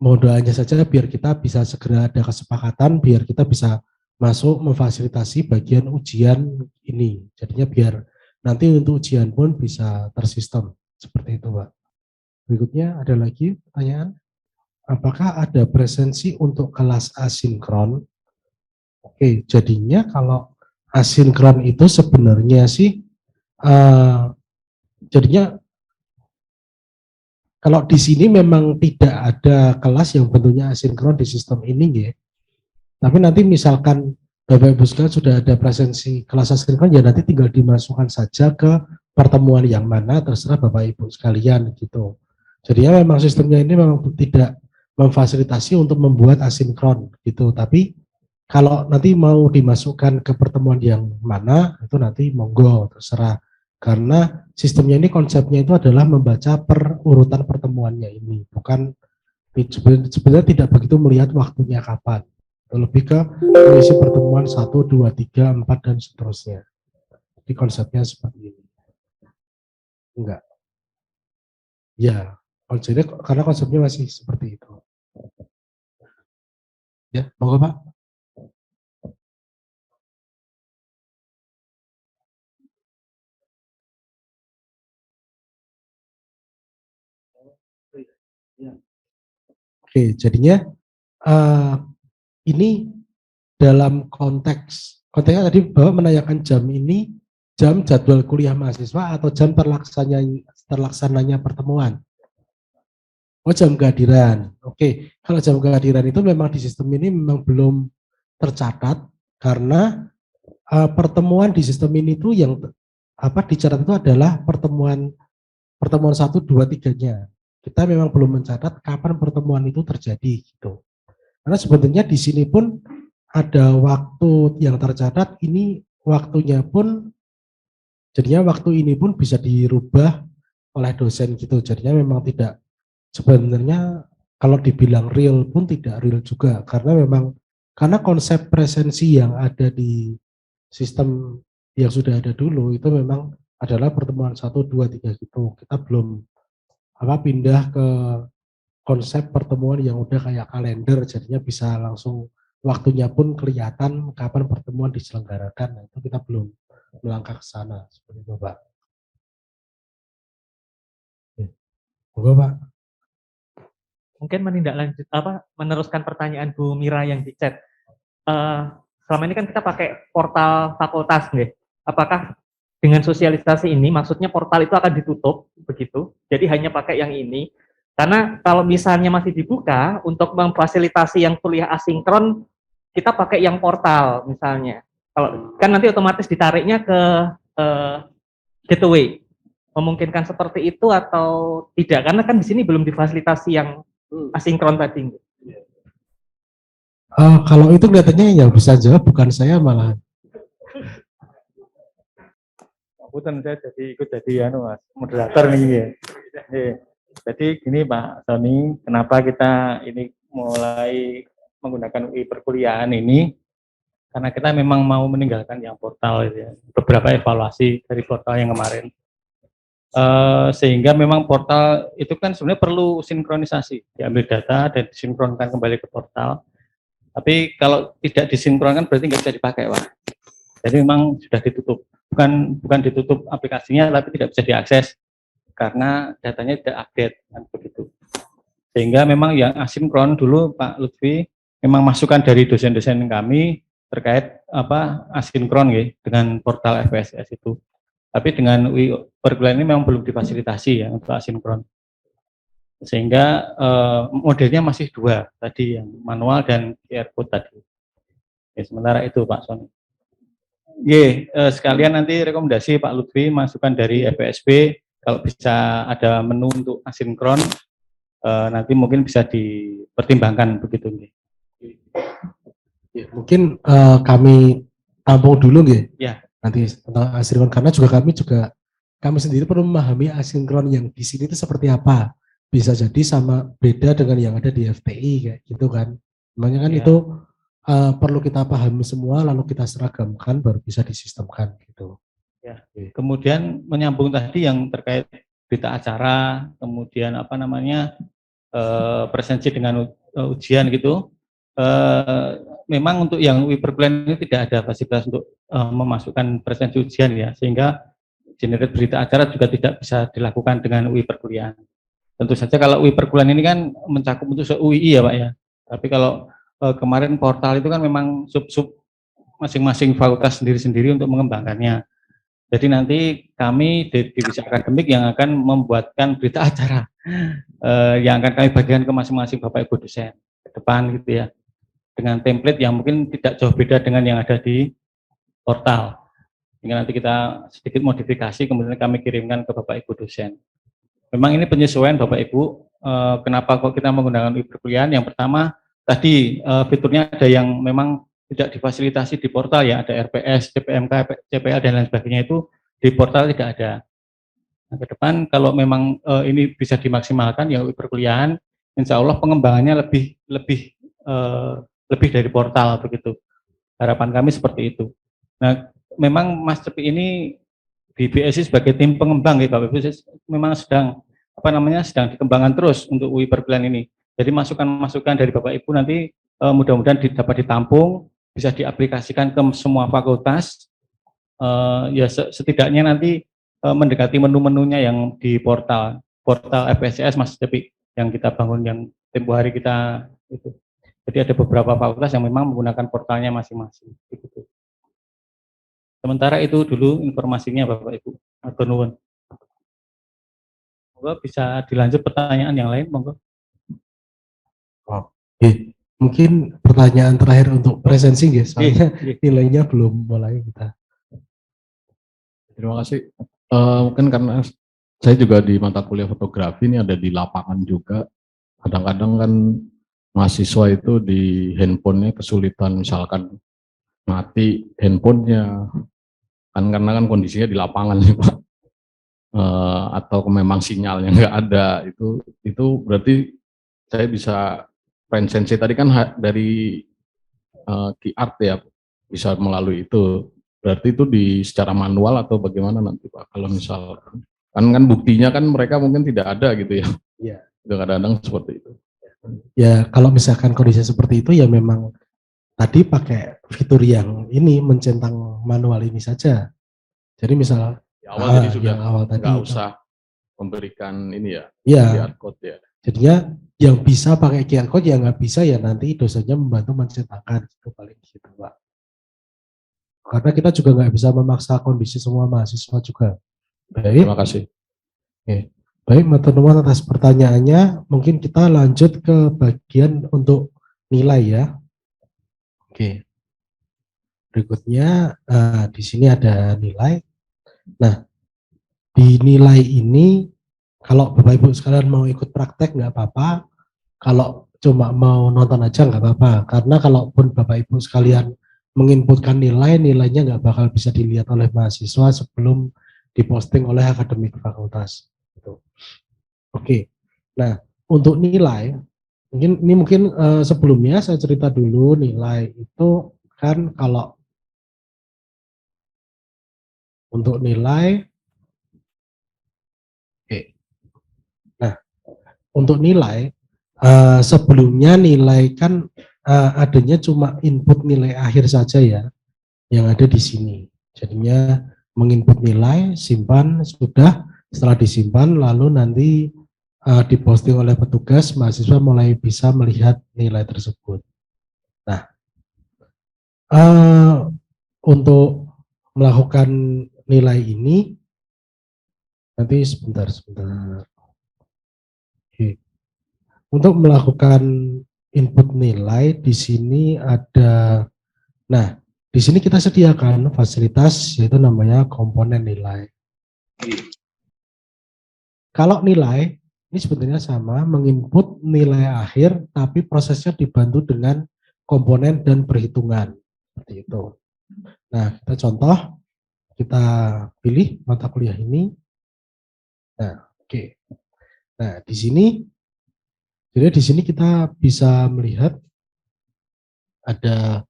Mohon doanya saja biar kita bisa segera ada kesepakatan, biar kita bisa masuk memfasilitasi bagian ujian ini. Jadinya biar nanti untuk ujian pun bisa tersistem. Seperti itu Pak. Berikutnya ada lagi pertanyaan. Apakah ada presensi untuk kelas asinkron? Oke, jadinya kalau asinkron itu sebenarnya sih jadinya kalau di sini memang tidak ada kelas yang bentuknya asinkron di sistem ini ya. Tapi nanti misalkan Bapak Ibu sekalian sudah ada presensi kelas asinkron ya nanti tinggal dimasukkan saja ke pertemuan yang mana terserah Bapak Ibu sekalian gitu. Jadi ya memang sistemnya ini memang tidak memfasilitasi untuk membuat asinkron gitu. Tapi kalau nanti mau dimasukkan ke pertemuan yang mana itu nanti monggo terserah. Karena sistemnya ini konsepnya itu adalah membaca per urutan pertemuannya ini, bukan sebenarnya tidak begitu melihat waktunya kapan. Lebih ke mengisi pertemuan 1, 2, 3, 4 dan seterusnya. Jadi konsepnya seperti ini. Enggak. Ya, konsepnya karena konsepnya masih seperti itu. Ya, monggo Pak. Oke, jadinya ini dalam konteksnya tadi Bapak menanyakan jam jadwal kuliah mahasiswa atau jam terlaksananya pertemuan. Oh, jam kehadiran. Oke, kalau jam kehadiran itu memang di sistem ini memang belum tercatat karena pertemuan di sistem ini tuh yang dicatat itu adalah pertemuan 1, 2, 3-nya. Kita memang belum mencatat kapan pertemuan itu terjadi gitu. Karena sebetulnya di sini pun ada waktu yang tercatat, ini waktunya pun jadinya waktu ini pun bisa dirubah oleh dosen gitu. Jadinya memang tidak, sebenarnya kalau dibilang real pun tidak real juga karena konsep presensi yang ada di sistem yang sudah ada dulu itu memang adalah pertemuan 1, 2, 3 gitu. Kita belum pindah ke konsep pertemuan yang udah kayak kalender, jadinya bisa langsung waktunya pun kelihatan kapan pertemuan diselenggarakan. Nah, itu kita belum melangkah ke sana seperti itu, Pak. Oke, Pak. Mungkin meneruskan pertanyaan Bu Mira yang di chat. Selama ini kan kita pakai portal fakultas, nih. Apakah dengan sosialisasi ini, maksudnya portal itu akan ditutup, begitu? Jadi hanya pakai yang ini. Karena kalau misalnya masih dibuka, untuk memfasilitasi yang kuliah asinkron, kita pakai yang portal, misalnya. Kalau kan nanti otomatis ditariknya ke gateway. Memungkinkan seperti itu atau tidak? Karena kan di sini belum difasilitasi yang asinkron tadi. Kalau itu kelihatannya yang bisa jawab bukan saya malah. Punten, saya ikut jadi Mas, moderator nih ya. Jadi gini Pak Sony, kenapa kita ini mulai menggunakan UI perkuliahan ini? Karena kita memang mau meninggalkan yang portal ya. Beberapa evaluasi dari portal yang kemarin. Sehingga memang portal itu kan sebenarnya perlu sinkronisasi, diambil data dan disinkronkan kembali ke portal. Tapi kalau tidak disinkronkan berarti nggak bisa dipakai, Pak. Jadi memang sudah ditutup. Bukan ditutup aplikasinya, tapi tidak bisa diakses karena datanya tidak update, kan begitu. Sehingga memang yang asinkron dulu Pak Lutfi memang masukan dari dosen-dosen kami terkait asinkron ya, dengan portal FPSS itu. Tapi dengan UI perkuliahan ini memang belum difasilitasi ya untuk asinkron. Sehingga modelnya masih dua tadi, yang manual dan QR code tadi. Ya, sementara itu Pak Sony. Sekalian nanti rekomendasi Pak Lutfi masukan dari FPSB kalau bisa ada menu untuk asinkron nanti mungkin bisa dipertimbangkan begitu. Mungkin kami tampung dulu ya. Nanti tentang asinkron karena kami sendiri perlu memahami asinkron yang di sini itu seperti apa. Bisa jadi sama beda dengan yang ada di FTI kayak gitu kan. Makanya kan itu perlu kita pahami semua lalu kita seragamkan baru bisa disistemkan gitu. Ya. Kemudian menyambung tadi yang terkait berita acara, kemudian presensi dengan ujian gitu. Memang untuk yang UI perkuliahan ini tidak ada fasilitas untuk memasukkan presensi ujian ya, sehingga generate berita acara juga tidak bisa dilakukan dengan UI perkuliahan. Tentu saja kalau UI perkuliahan ini kan mencakup untuk UI ya Pak ya. Tapi kalau kemarin portal itu kan memang sub-sub masing-masing fakultas sendiri-sendiri untuk mengembangkannya. Jadi nanti kami di divisi akademik yang akan membuatkan berita acara yang akan kami bagikan ke masing-masing Bapak Ibu dosen ke depan gitu ya. Dengan template yang mungkin tidak jauh beda dengan yang ada di portal. Sehingga nanti kita sedikit modifikasi kemudian kami kirimkan ke Bapak Ibu dosen. Memang ini penyesuaian Bapak Ibu, kenapa kok kita menggunakan UI perkuliahan? Yang pertama tadi fiturnya ada yang memang tidak difasilitasi di portal ya, ada RPS, CPMK, CPL dan lain sebagainya itu di portal tidak ada. Nah, ke depan kalau memang ini bisa dimaksimalkan ya UI perkuliahan, insya Allah pengembangannya lebih dari portal begitu. Harapan kami seperti itu. Nah, memang Mas Cepi ini di BSI sebagai tim pengembang ya Bapak Ibu memang sedang sedang dikembangkan terus untuk UI perkuliahan ini. Jadi masukan-masukan dari Bapak Ibu nanti mudah-mudahan dapat ditampung, bisa diaplikasikan ke semua fakultas. Ya setidaknya nanti mendekati menu-menunya yang di portal FPSS Mas Cepi. yang kita bangun yang tempo hari kita itu. Jadi ada beberapa fakultas yang memang menggunakan portalnya masing-masing. Gitu. Sementara itu dulu informasinya Bapak Ibu. Matur nuwun. Monggo bisa dilanjut pertanyaan yang lain, monggo. Oke, mungkin pertanyaan terakhir untuk presensi ya, soalnya nilainya belum mulai kita. Terima kasih. Mungkin karena saya juga di mata kuliah fotografi ini ada di lapangan juga. Kadang-kadang kan mahasiswa itu di handphonenya kesulitan, misalkan mati handphonenya, kan karena kan kondisinya di lapangan nih Pak. Atau memang sinyalnya nggak ada, itu berarti saya bisa presensi tadi kan dari QR ya, bisa melalui itu. Berarti itu secara manual atau bagaimana nanti Pak? Kalau misal kan buktinya kan mereka mungkin tidak ada gitu ya. Iya. Kadang-kadang seperti itu. Ya kalau misalkan kondisi seperti itu ya memang tadi pakai fitur yang ini mencentang manual ini saja. Jadi misal Di awal jadi sudah yang awal tadi nggak usah memberikan ini ya, ya, QR code ya. jadinya yang bisa pakai QR code, yang nggak bisa ya nanti dosennya membantu mencetakan, itu paling gitu Pak. Karena kita juga nggak bisa memaksa kondisi semua mahasiswa juga. Baik. Terima kasih. Oke. Baik, matur nuwun atas pertanyaannya. Mungkin kita lanjut ke bagian untuk nilai ya. Oke. Berikutnya di sini ada nilai. Nah, di nilai ini kalau Bapak Ibu sekalian mau ikut praktek nggak apa-apa. Kalau cuma mau nonton aja nggak apa-apa. Karena kalaupun Bapak Ibu sekalian menginputkan nilai, nilainya nggak bakal bisa dilihat oleh mahasiswa sebelum diposting oleh akademik fakultas. Oke. Nah, untuk nilai, mungkin sebelumnya saya cerita dulu nilai itu kan kalau untuk nilai, oke. Nah, untuk nilai sebelumnya nilai kan adanya cuma input nilai akhir saja ya, yang ada di sini. Jadinya menginput nilai, simpan, sudah, setelah disimpan lalu nanti diposting oleh petugas, mahasiswa mulai bisa melihat nilai tersebut. Nah, untuk melakukan nilai ini, nanti sebentar. Oke. Untuk melakukan input nilai di sini ada, nah di sini kita sediakan fasilitas yaitu namanya komponen nilai. Kalau nilai ini sebenarnya sama, menginput nilai akhir, tapi prosesnya dibantu dengan komponen dan perhitungan seperti itu. Nah, kita contoh, kita pilih mata kuliah ini. Nah, oke. Nah, di sini. Jadi di sini kita bisa melihat ada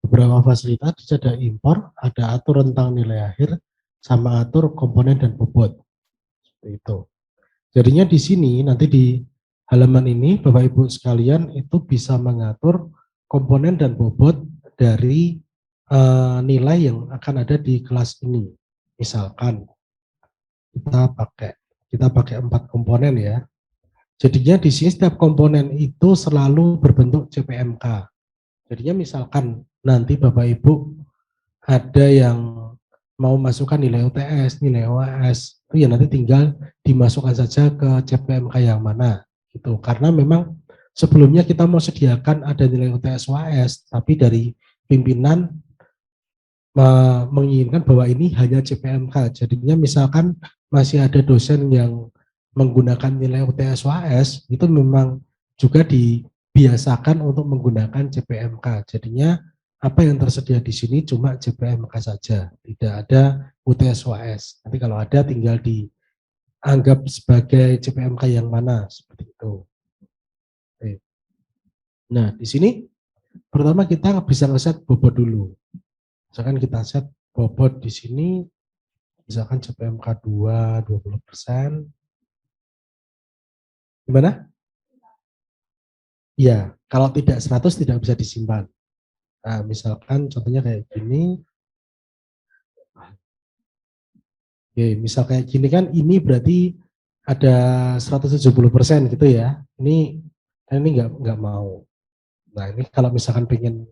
beberapa fasilitas, ada impor, ada atur rentang nilai akhir, sama atur komponen dan bobot. Seperti itu. Jadinya di sini nanti di halaman ini Bapak Ibu sekalian itu bisa mengatur komponen dan bobot dari nilai yang akan ada di kelas ini. Misalkan kita pakai 4 komponen ya. Jadinya di sini setiap komponen itu selalu berbentuk CPMK. Jadinya misalkan nanti Bapak Ibu ada yang mau masukkan nilai UTS, nilai UAS, itu ya nanti tinggal dimasukkan saja ke CPMK yang mana. Gitu. Karena memang sebelumnya kita mau sediakan ada nilai UTS UAS, tapi dari pimpinan menginginkan bahwa ini hanya CPMK. Jadinya misalkan masih ada dosen yang menggunakan nilai UTS UAS, itu memang juga dibiasakan untuk menggunakan CPMK. Jadinya apa yang tersedia di sini cuma CPMK saja, tidak ada UTS UAS. Nanti kalau ada tinggal dianggap sebagai CPMK yang mana, seperti itu. Oke. Nah, di sini pertama kita bisa ngeset bobot dulu. Misalkan kita set bobot di sini, misalkan CPMK 20%. Gimana? Iya, kalau tidak 100 tidak bisa disimpan. Nah, misalkan contohnya kayak gini. Oke, misal kayak gini kan ini berarti ada 170% gitu ya. ini nggak mau. Nah ini kalau misalkan pengen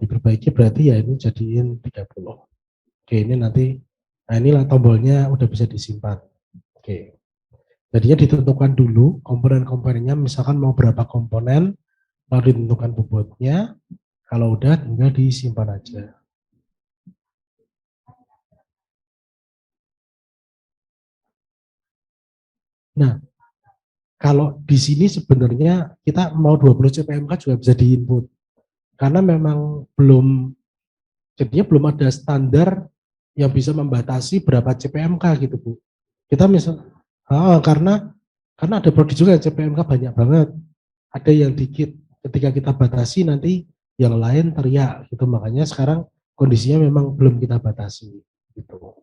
diperbaiki berarti ya ini jadiin 30. Oke, ini nanti, nah inilah tombolnya udah bisa disimpan. Oke, jadinya ditentukan dulu komponen-komponennya, misalkan mau berapa komponen, lalu ditentukan bobotnya, kalau udah tinggal disimpan aja. Nah, kalau di sini sebenarnya kita mau 20 CPMK juga bisa diinput, karena memang jadinya belum ada standar yang bisa membatasi berapa CPMK gitu Bu. Kita karena ada prodi juga CPMK banyak banget, ada yang dikit. Ketika kita batasi nanti yang lain teriak gitu, makanya sekarang kondisinya memang belum kita batasi gitu.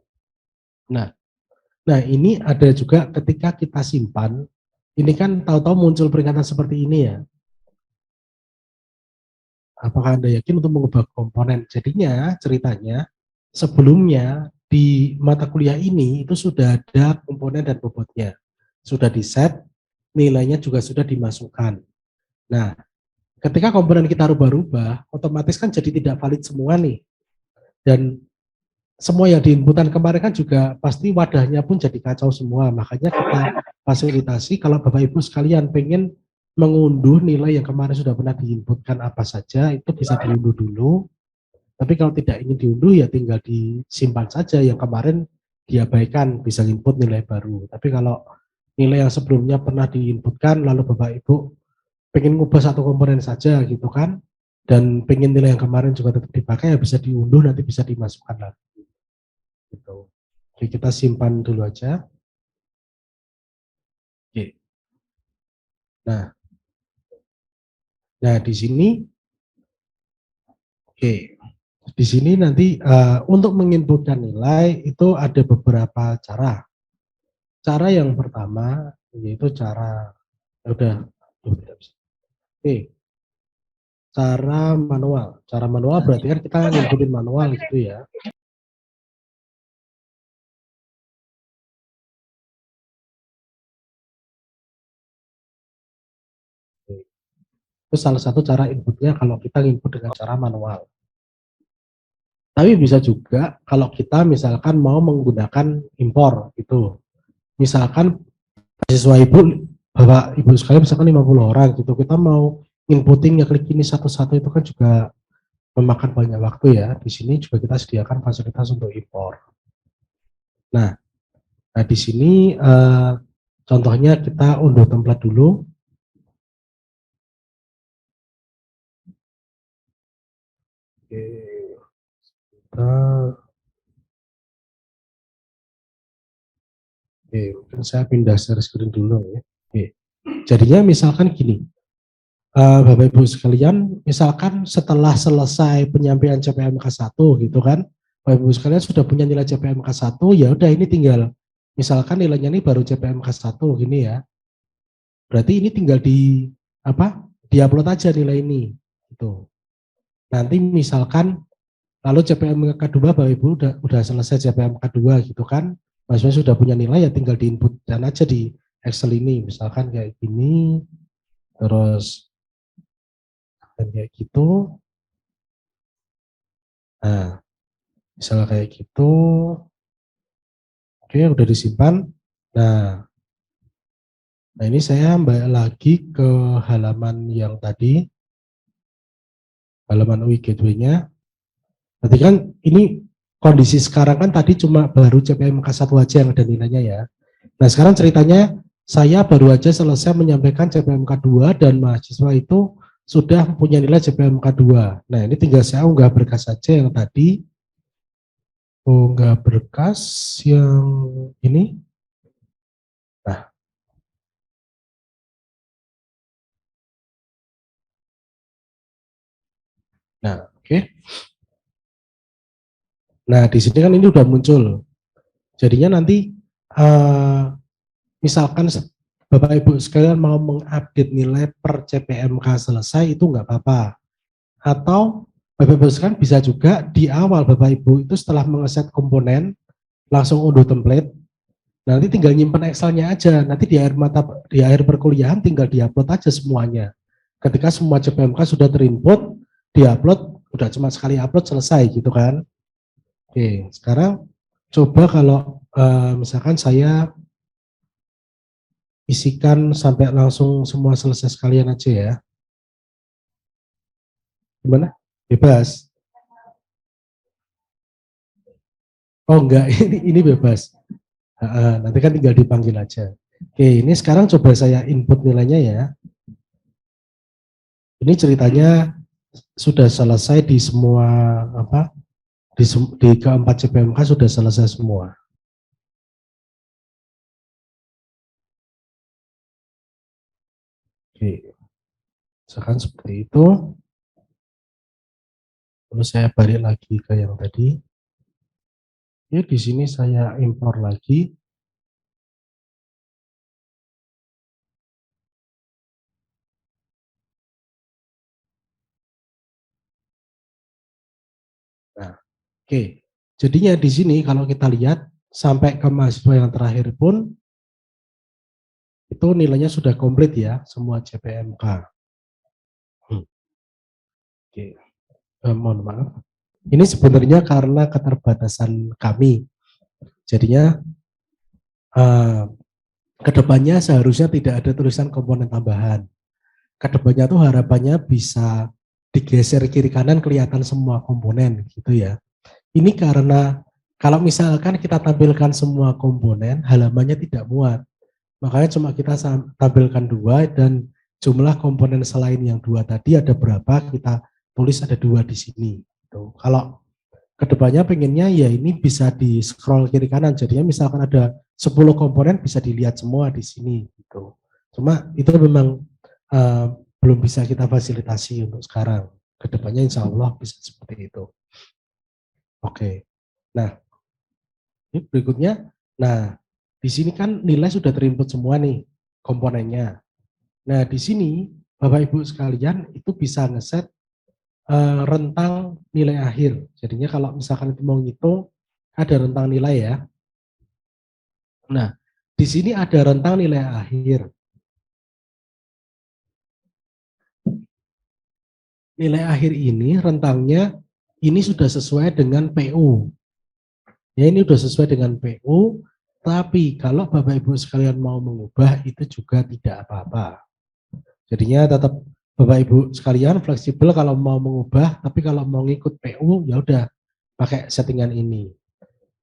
Nah ini ada juga ketika kita simpan, ini kan tahu-tahu muncul peringatan seperti ini ya. Apakah Anda yakin untuk mengubah komponen? Jadinya ceritanya sebelumnya di mata kuliah ini itu sudah ada komponen dan bobotnya. Sudah di-set, nilainya juga sudah dimasukkan. Nah, ketika komponen kita rubah-rubah, otomatis kan jadi tidak valid semua nih. Dan semua yang diinputan kemarin kan juga pasti wadahnya pun jadi kacau semua. Makanya kita fasilitasi kalau Bapak Ibu sekalian pengen mengunduh nilai yang kemarin sudah pernah diinputkan apa saja, itu bisa diunduh dulu. Tapi kalau tidak ingin diunduh ya tinggal disimpan saja yang kemarin diabaikan, bisa input nilai baru. Tapi kalau nilai yang sebelumnya pernah diinputkan lalu Bapak Ibu pengen ngubah satu komponen saja gitu kan, dan pengen nilai yang kemarin juga tetap dipakai, ya bisa diunduh, nanti bisa dimasukkan lagi. Gitu. Oke, kita simpan dulu aja. Oke. Nah di sini, oke, di sini nanti untuk menginputkan nilai itu ada beberapa cara. Cara yang pertama yaitu cara cara manual. Cara manual berarti kan kita nginputin manual gitu ya. Itu salah satu cara inputnya kalau kita input dengan cara manual. Tapi bisa juga kalau kita misalkan mau menggunakan impor gitu. Misalkan mahasiswa Bapak Ibu sekalian misalkan 50 orang gitu, kita mau inputting ya klik ini satu-satu itu kan juga memakan banyak waktu ya. Di sini juga kita sediakan fasilitas untuk impor. Nah di sini contohnya kita unduh template dulu. Oke, mungkin saya pindah share screen dulu ya. Oke. Jadinya misalkan gini, Bapak Ibu sekalian, misalkan setelah selesai penyampaian CPMK 1 gitu kan, Bapak Ibu sekalian sudah punya nilai CPMK 1, ya udah ini tinggal, misalkan nilainya ini baru CPMK 1 gini ya. Berarti ini tinggal di-upload aja nilai ini gitu. Nanti misalkan lalu CPMK 2 Bapak Ibu udah selesai CPMK 2 gitu kan, mahasiswa sudah punya nilai ya tinggal diinput dan aja di Excel ini, misalkan kayak gini, terus kayak gitu. Nah, misalnya kayak gitu. Oke, udah disimpan. Nah ini saya balik lagi ke halaman yang tadi, halaman UI Gateway-nya. Berarti kan ini kondisi sekarang kan tadi cuma baru CPMK 1 aja yang ada nilainya ya. Nah sekarang ceritanya saya baru aja selesai menyampaikan CPMK 2 dan mahasiswa itu sudah punya nilai CPMK 2. Nah ini tinggal saya unggah berkas saja yang tadi. Unggah berkas yang ini. Nah oke. Nah di sini kan ini udah muncul. Jadinya nanti misalkan Bapak Ibu sekalian mau mengupdate nilai per CPMK selesai itu nggak apa-apa. Atau Bapak Ibu sekalian bisa juga di awal Bapak Ibu itu setelah mengeset komponen langsung unduh template. Nanti tinggal nyimpen Excel-nya aja. Nanti di akhir perkuliahan tinggal diupload aja semuanya. Ketika semua CPMK sudah terinput, diupload, udah cuma sekali upload selesai gitu kan. Oke, sekarang coba kalau misalkan saya isikan sampai langsung semua selesai sekalian aja ya. Gimana? Bebas. Oh enggak, ini bebas. Nanti kan tinggal dipanggil aja. Oke, ini sekarang coba saya input nilainya ya. Ini ceritanya sudah selesai di semua apa? Di keempat CPMK sudah selesai semua. Oke, misalkan seperti itu. Lalu saya balik lagi ke yang tadi. Ya, di sini saya impor lagi. Nah, oke. Jadinya di sini kalau kita lihat sampai ke mahasiswa yang terakhir pun itu nilainya sudah komplit ya, semua CPMK. Oke. Mohon maaf. Ini sebenarnya karena keterbatasan kami. Jadinya kedepannya seharusnya tidak ada tulisan komponen tambahan. Kedepannya tuh harapannya bisa digeser kiri kanan kelihatan semua komponen gitu ya. Ini karena kalau misalkan kita tampilkan semua komponen, halamannya tidak muat. Makanya cuma kita tampilkan 2 dan jumlah komponen selain yang 2 tadi ada berapa, kita tulis ada 2 di sini. Gitu. Kalau kedepannya pengennya ya ini bisa di scroll kiri kanan, jadinya misalkan ada 10 komponen bisa dilihat semua di sini. Gitu. Cuma itu memang belum bisa kita fasilitasi untuk sekarang. Kedepannya insya Allah bisa seperti itu. Oke. Nah, ini berikutnya. Nah, di sini kan nilai sudah terinput semua nih komponennya. Nah, di sini Bapak Ibu sekalian itu bisa ngeset rentang nilai akhir. Jadinya kalau misalkan itu mau ngitung ada rentang nilai ya. Nah, di sini ada rentang nilai akhir. Nilai akhir ini rentangnya ini sudah sesuai dengan PU. Ya, ini sudah sesuai dengan PU, tapi kalau Bapak Ibu sekalian mau mengubah itu juga tidak apa-apa. Jadinya tetap Bapak Ibu sekalian fleksibel kalau mau mengubah, tapi kalau mau ngikut PU ya udah pakai settingan ini.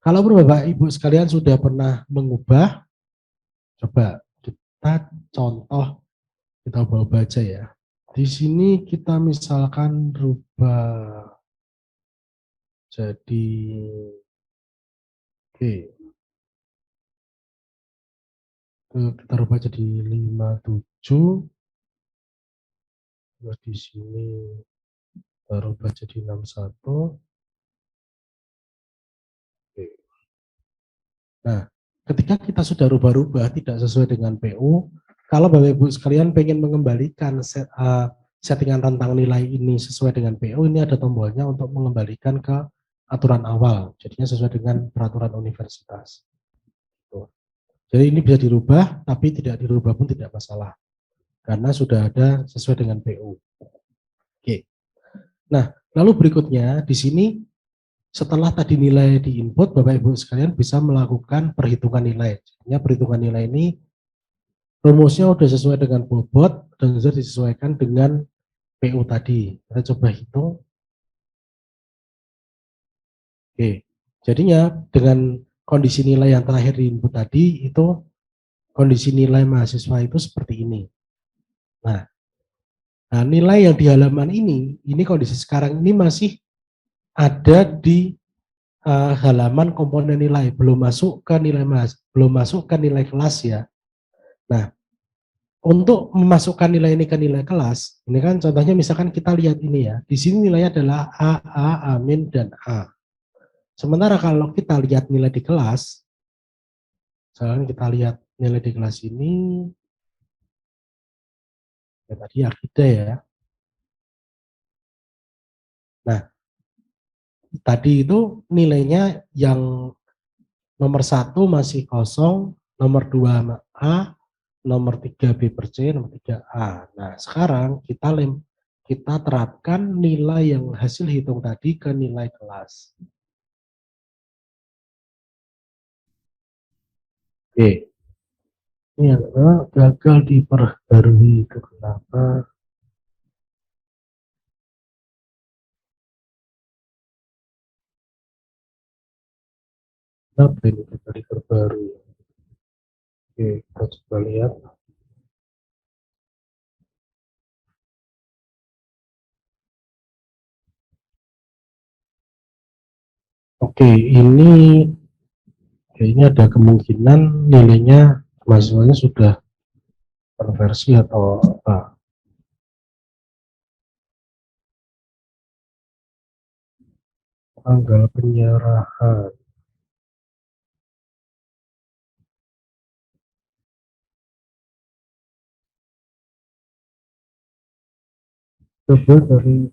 Kalau Bapak Ibu sekalian sudah pernah mengubah, coba kita contoh, kita ubah aja ya. Di sini kita misalkan rubah jadi oke. Kita rubah jadi 57. Terus di sini kita rubah jadi 61. Oke. Nah, ketika kita sudah rubah-rubah tidak sesuai dengan PU, kalau Bapak Ibu sekalian pengen mengembalikan settingan rentang nilai ini sesuai dengan PU, ini ada tombolnya untuk mengembalikan ke aturan awal. Jadinya sesuai dengan peraturan universitas. Tuh. Jadi ini bisa dirubah, tapi tidak dirubah pun tidak masalah. Karena sudah ada sesuai dengan PU. Oke. Nah, lalu berikutnya di sini setelah tadi nilai diinput, Bapak Ibu sekalian bisa melakukan perhitungan nilai. Jadinya perhitungan nilai ini rumusnya sudah sesuai dengan bobot dan sudah disesuaikan dengan PU tadi. Kita coba hitung. Oke. Jadinya dengan kondisi nilai yang terakhir diinput tadi itu kondisi nilai mahasiswa itu seperti ini. Nah, nilai yang di halaman ini kondisi sekarang ini masih ada di halaman komponen nilai, belum masuk ke nilai kelas ya. Nah, untuk memasukkan nilai ini ke nilai kelas, ini kan contohnya misalkan kita lihat ini ya, di sini nilainya adalah A, min, dan A. Sementara kalau kita lihat nilai di kelas, misalkan kita lihat nilai di kelas ini, ya tadi akidah ya. Nah, tadi itu nilainya yang nomor 1 masih kosong, nomor 2 A, nomor 3 B per C, nomor 3 A. Nah, sekarang kita terapkan nilai yang hasil hitung tadi ke nilai kelas. Oke. Ini yang gagal diperbarui itu kenapa? Kenapa ini gagal diperbarui? Oke, kita coba lihat. Oke, ini kayaknya ada kemungkinan nilainya mahasiswanya sudah konversi atau apa. Tanggal penyerahan. Coba dari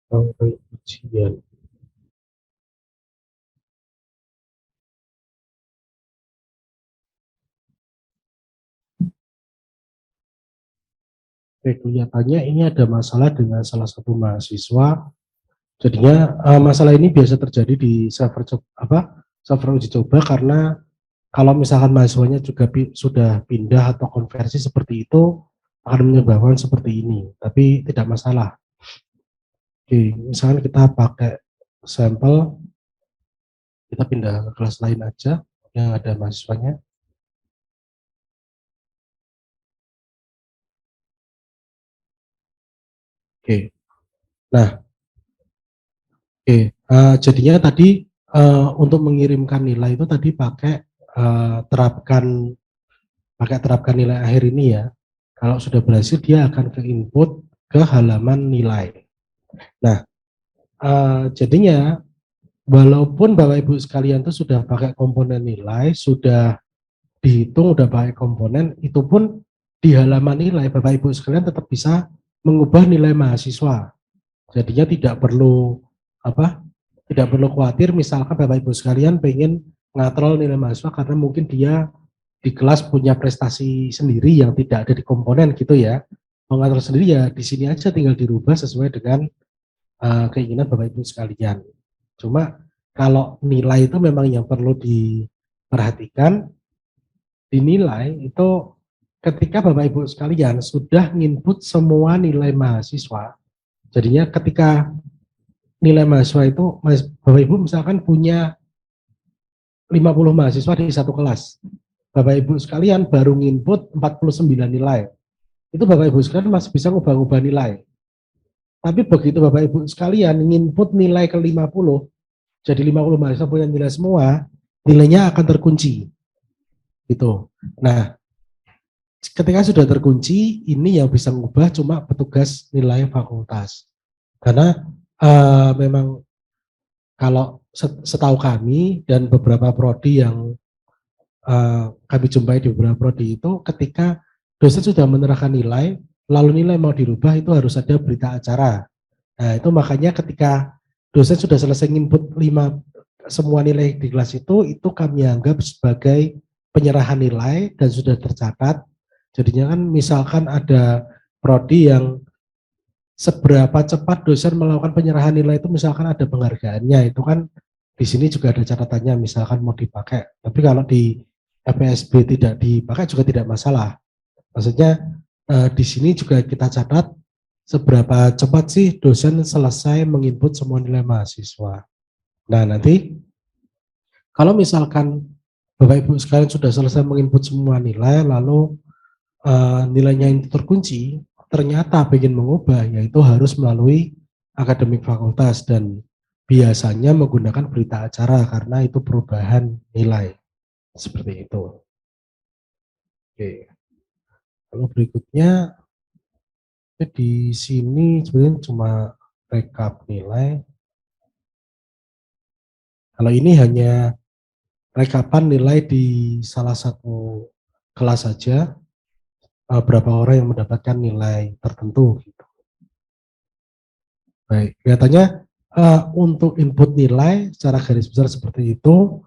tanggal ujian. Oke, kelihatannya ini ada masalah dengan salah satu mahasiswa. Jadinya masalah ini biasa terjadi di server uji coba karena kalau misalkan mahasiswanya juga sudah pindah atau konversi seperti itu akan menyebabkan seperti ini, tapi tidak masalah. Oke, misalkan kita pakai sampel, kita pindah ke kelas lain aja yang ada mahasiswanya. Oke, nah, jadinya tadi untuk mengirimkan nilai itu tadi pakai terapkan nilai akhir ini ya. Kalau sudah berhasil dia akan ke input ke halaman nilai. Nah, jadinya walaupun Bapak Ibu sekalian itu sudah pakai komponen nilai, sudah dihitung, udah pakai komponen, itu pun di halaman nilai Bapak Ibu sekalian tetap bisa mengubah nilai mahasiswa. Jadinya tidak perlu khawatir misalkan Bapak Ibu sekalian pengen ngatrol nilai mahasiswa karena mungkin dia di kelas punya prestasi sendiri yang tidak ada di komponen gitu ya. Mengatur sendiri ya di sini aja tinggal dirubah sesuai dengan keinginan Bapak Ibu sekalian. Cuma kalau nilai itu memang yang perlu diperhatikan, dinilai itu ketika Bapak Ibu sekalian sudah nginput semua nilai mahasiswa, jadinya ketika nilai mahasiswa itu, Bapak Ibu misalkan punya 50 mahasiswa di satu kelas, Bapak Ibu sekalian baru nginput 49 nilai, itu Bapak Ibu sekalian masih bisa ngubah-ngubah nilai. Tapi begitu Bapak Ibu sekalian nginput nilai ke 50, jadi 50 mahasiswa punya nilai semua, nilainya akan terkunci. Gitu. Nah, ketika sudah terkunci, ini yang bisa mengubah cuma petugas nilai fakultas. Karena memang kalau setahu kami dan beberapa prodi yang kami jumpai di beberapa prodi itu, ketika dosen sudah menyerahkan nilai, lalu nilai mau dirubah itu harus ada berita acara. Nah, itu makanya ketika dosen sudah selesai input semua nilai di kelas itu kami anggap sebagai penyerahan nilai dan sudah tercatat. Jadinya kan misalkan ada prodi yang seberapa cepat dosen melakukan penyerahan nilai itu misalkan ada penghargaannya, itu kan di sini juga ada catatannya misalkan mau dipakai. Tapi kalau di FPSB tidak dipakai juga tidak masalah. Maksudnya di sini juga kita catat seberapa cepat sih dosen selesai menginput semua nilai mahasiswa. Nah, nanti kalau misalkan Bapak Ibu sekalian sudah selesai menginput semua nilai, lalu nilainya itu terkunci, ternyata ingin mengubah, yaitu harus melalui akademik fakultas dan biasanya menggunakan berita acara karena itu perubahan nilai. Seperti itu. Oke. Lalu berikutnya di sini sebenarnya cuma rekap nilai. Kalau ini hanya rekapan nilai di salah satu kelas saja, berapa orang yang mendapatkan nilai tertentu. Gitu. Baik, kelihatannya Untuk input nilai secara garis besar seperti itu,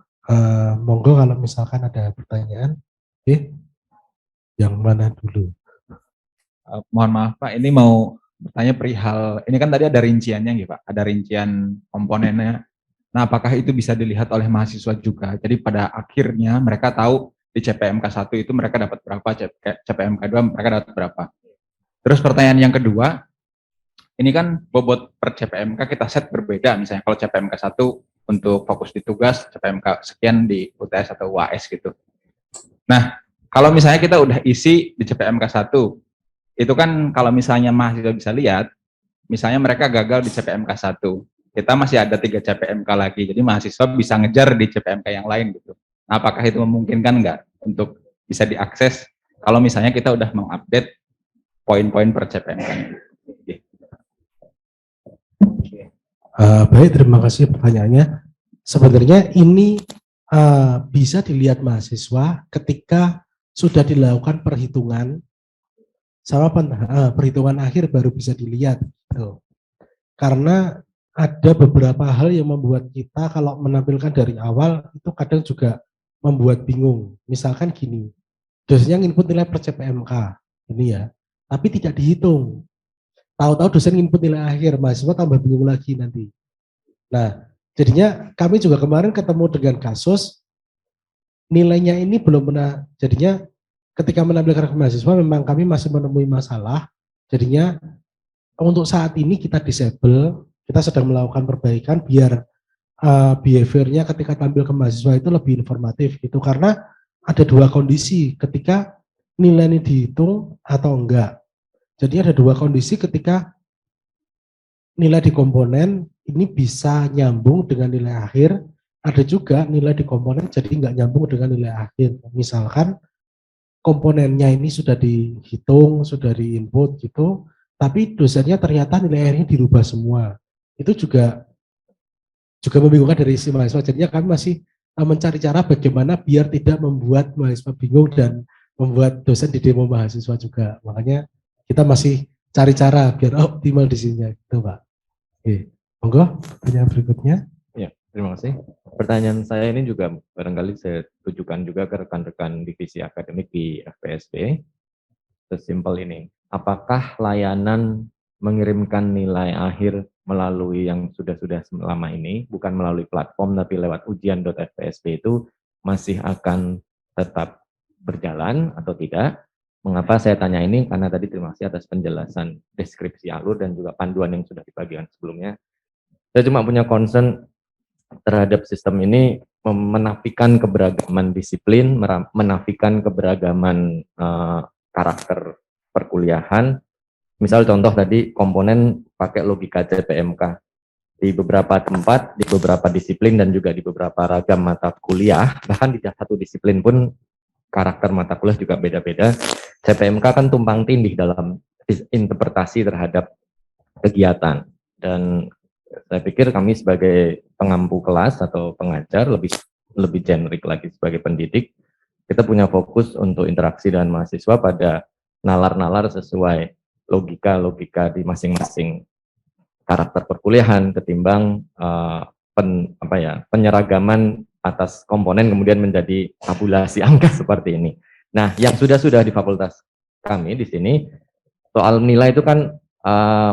monggo kalau misalkan ada pertanyaan, yang mana dulu? Mohon maaf Pak, ini mau bertanya perihal, ini kan tadi ada rinciannya ya Pak, ada rincian komponennya. Nah, apakah itu bisa dilihat oleh mahasiswa juga? Jadi pada akhirnya mereka tahu di CPMK 1 itu mereka dapat berapa, CPMK 2 mereka dapat berapa. Terus pertanyaan yang kedua, ini kan bobot per CPMK kita set berbeda, misalnya kalau CPMK 1 untuk fokus di tugas, CPMK sekian di UTS atau UAS gitu. Nah, kalau misalnya kita udah isi di CPMK 1, itu kan kalau misalnya mahasiswa bisa lihat, misalnya mereka gagal di CPMK 1, kita masih ada 3 CPMK lagi, jadi mahasiswa bisa ngejar di CPMK yang lain gitu. Nah, apakah itu memungkinkan nggak untuk bisa diakses kalau misalnya kita udah mengupdate poin-poin per CPMK? Baik, terima kasih pertanyaannya. Sebenarnya ini bisa dilihat mahasiswa ketika sudah dilakukan perhitungan, sama perhitungan akhir baru bisa dilihat. Gitu. Karena ada beberapa hal yang membuat kita kalau menampilkan dari awal itu kadang juga membuat bingung. Misalkan gini, dosennya input nilai per CPMK, ini ya, tapi tidak dihitung. Tahu-tahu dosen input nilai akhir, mahasiswa tambah bingung lagi nanti. Nah, jadinya kami juga kemarin ketemu dengan kasus, nilainya ini belum pernah, jadinya ketika menampilkan ke mahasiswa memang kami masih menemui masalah, jadinya untuk saat ini kita disable, kita sedang melakukan perbaikan biar behaviornya ketika tampil ke mahasiswa itu lebih informatif gitu, karena ada dua kondisi ketika nilai ini dihitung atau enggak. Jadi ada dua kondisi ketika nilai di komponen ini bisa nyambung dengan nilai akhir, ada juga nilai di komponen jadi nggak nyambung dengan nilai akhir. Misalkan komponennya ini sudah dihitung, sudah diinput gitu, tapi dosennya ternyata nilai akhirnya dirubah semua. Itu juga membingungkan dari si mahasiswa. Jadinya kami masih mencari cara bagaimana biar tidak membuat mahasiswa bingung dan membuat dosen di demo mahasiswa juga. Makanya kita masih cari cara biar optimal di sini, gitu Pak. Oke, monggo pertanyaan berikutnya. Ya, terima kasih. Pertanyaan saya ini juga barangkali saya tujukan juga ke rekan-rekan divisi akademik di FPSB. Sesimpel ini, apakah layanan mengirimkan nilai akhir melalui yang sudah selama ini, bukan melalui platform tapi lewat ujian.fpsb itu masih akan tetap berjalan atau tidak? Mengapa saya tanya ini? Karena tadi terima kasih atas penjelasan deskripsi alur dan juga panduan yang sudah dibagikan sebelumnya. Saya cuma punya concern terhadap sistem ini menafikan keberagaman disiplin, menafikan keberagaman karakter perkuliahan. Misal contoh tadi komponen pakai logika CPMK. Di beberapa tempat, di beberapa disiplin dan juga di beberapa ragam mata kuliah, bahkan di satu disiplin pun karakter mata kuliah juga beda-beda. CPMK kan tumpang tindih dalam interpretasi terhadap kegiatan. Dan saya pikir kami sebagai pengampu kelas atau pengajar lebih generik lagi sebagai pendidik, kita punya fokus untuk interaksi dengan mahasiswa pada nalar-nalar sesuai logika di masing-masing karakter perkuliahan ketimbang penyeragaman atas komponen kemudian menjadi tabulasi angka seperti ini. Nah, yang sudah di fakultas kami di sini soal nilai itu kan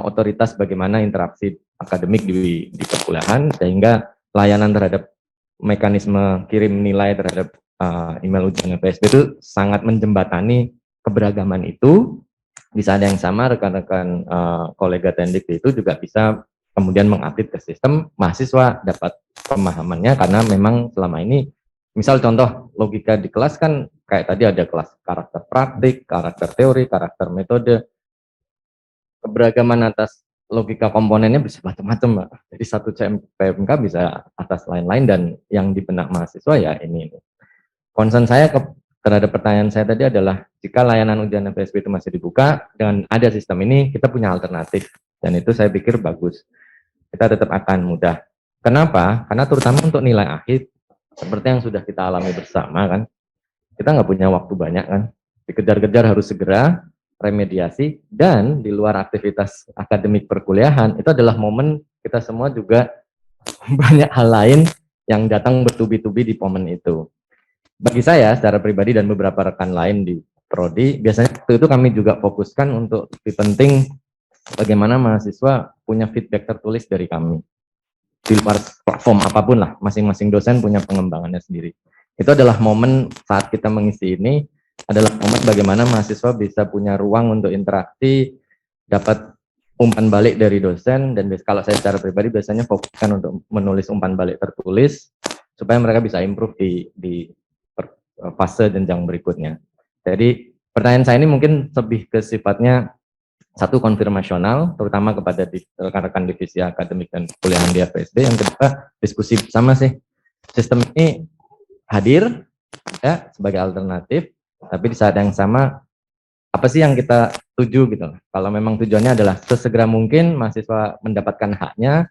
otoritas bagaimana interaksi akademik di perkuliahan, sehingga layanan terhadap mekanisme kirim nilai terhadap email ujian FPSB itu sangat menjembatani keberagaman itu. Di saat yang sama rekan-rekan kolega tendik itu juga bisa kemudian mengupdate ke sistem, mahasiswa dapat pemahamannya karena memang selama ini misal contoh logika di kelas kan kayak tadi ada kelas karakter praktik, karakter teori, karakter metode. Keberagaman atas logika komponennya bisa macam-macam, Mbak. Jadi satu CPMK bisa atas lain-lain dan yang di benak mahasiswa ya ini. Concern saya terhadap pertanyaan saya tadi adalah jika layanan ujian FPSB itu masih dibuka dengan ada sistem ini, kita punya alternatif dan itu saya pikir bagus. Kita tetap akan mudah. Kenapa? Karena terutama untuk nilai akhir seperti yang sudah kita alami bersama kan, kita nggak punya waktu banyak kan, dikejar-kejar harus segera remediasi dan di luar aktivitas akademik perkuliahan itu adalah momen kita semua juga banyak hal lain yang datang bertubi-tubi di momen itu. Bagi saya secara pribadi dan beberapa rekan lain di Prodi, biasanya waktu itu kami juga fokuskan untuk lebih penting bagaimana mahasiswa punya feedback tertulis dari kami. Di luar platform apapun lah, masing-masing dosen punya pengembangannya sendiri. Itu adalah momen saat kita mengisi ini, adalah momen bagaimana mahasiswa bisa punya ruang untuk interaksi, dapat umpan balik dari dosen, dan kalau saya secara pribadi biasanya fokuskan untuk menulis umpan balik tertulis, supaya mereka bisa improve di fase jenjang berikutnya. Jadi pertanyaan saya ini mungkin lebih ke sifatnya satu konfirmasional, terutama kepada rekan-rekan divisi akademik dan kuliahan di FSD. Yang kedua, diskusi bersama sih. Sistem ini hadir ya sebagai alternatif, tapi di saat yang sama apa sih yang kita tuju gitu. Kalau memang tujuannya adalah sesegera mungkin mahasiswa mendapatkan haknya,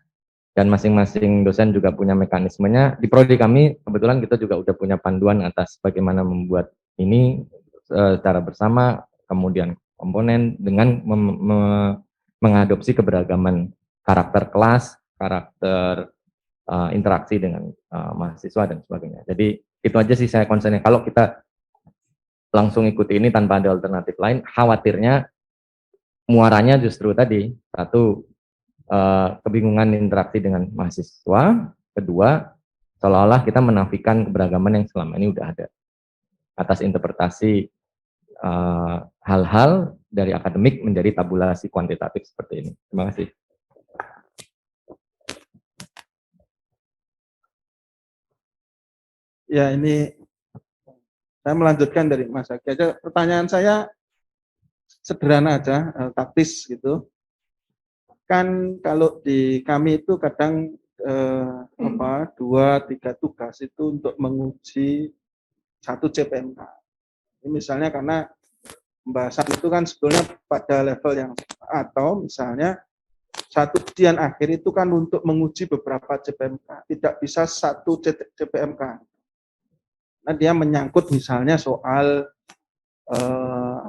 dan masing-masing dosen juga punya mekanismenya. Di prodi kami kebetulan kita juga udah punya panduan atas bagaimana membuat ini secara bersama, kemudian komponen dengan mengadopsi keberagaman karakter kelas, karakter interaksi dengan mahasiswa dan sebagainya. Jadi itu aja sih saya concernnya. Kalau kita langsung ikuti ini tanpa ada alternatif lain, khawatirnya muaranya justru tadi, satu, kebingungan interaksi dengan mahasiswa, kedua, seolah-olah kita menafikan keberagaman yang selama ini udah ada atas interpretasi hal-hal dari akademik menjadi tabulasi kuantitatif seperti ini. Terima kasih. Ya, ini saya melanjutkan dari Mas Aki aja. Pertanyaan saya sederhana aja, taktis gitu. Kan kalau di kami itu kadang 2-3 tugas itu untuk menguji 1 CPMK. Ini misalnya karena pembahasan itu kan sebetulnya pada level yang atau misalnya 1 ujian akhir itu kan untuk menguji beberapa CPMK, tidak bisa 1 CPMK. Nah, dia menyangkut misalnya soal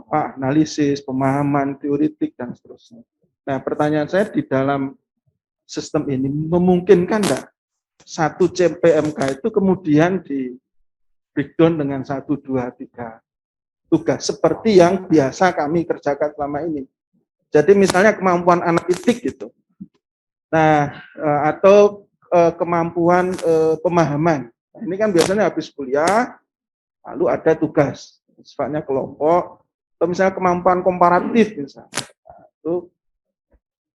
analisis, pemahaman teoritik dan seterusnya. Nah, pertanyaan saya di dalam sistem ini memungkinkan enggak 1 CPMK itu kemudian di breakdown dengan 1, 2, 3 tugas seperti yang biasa kami kerjakan selama ini. Jadi misalnya kemampuan analitik gitu. Nah, atau kemampuan pemahaman. Nah, ini kan biasanya habis kuliah lalu ada tugas sifatnya kelompok atau misalnya kemampuan komparatif misalnya.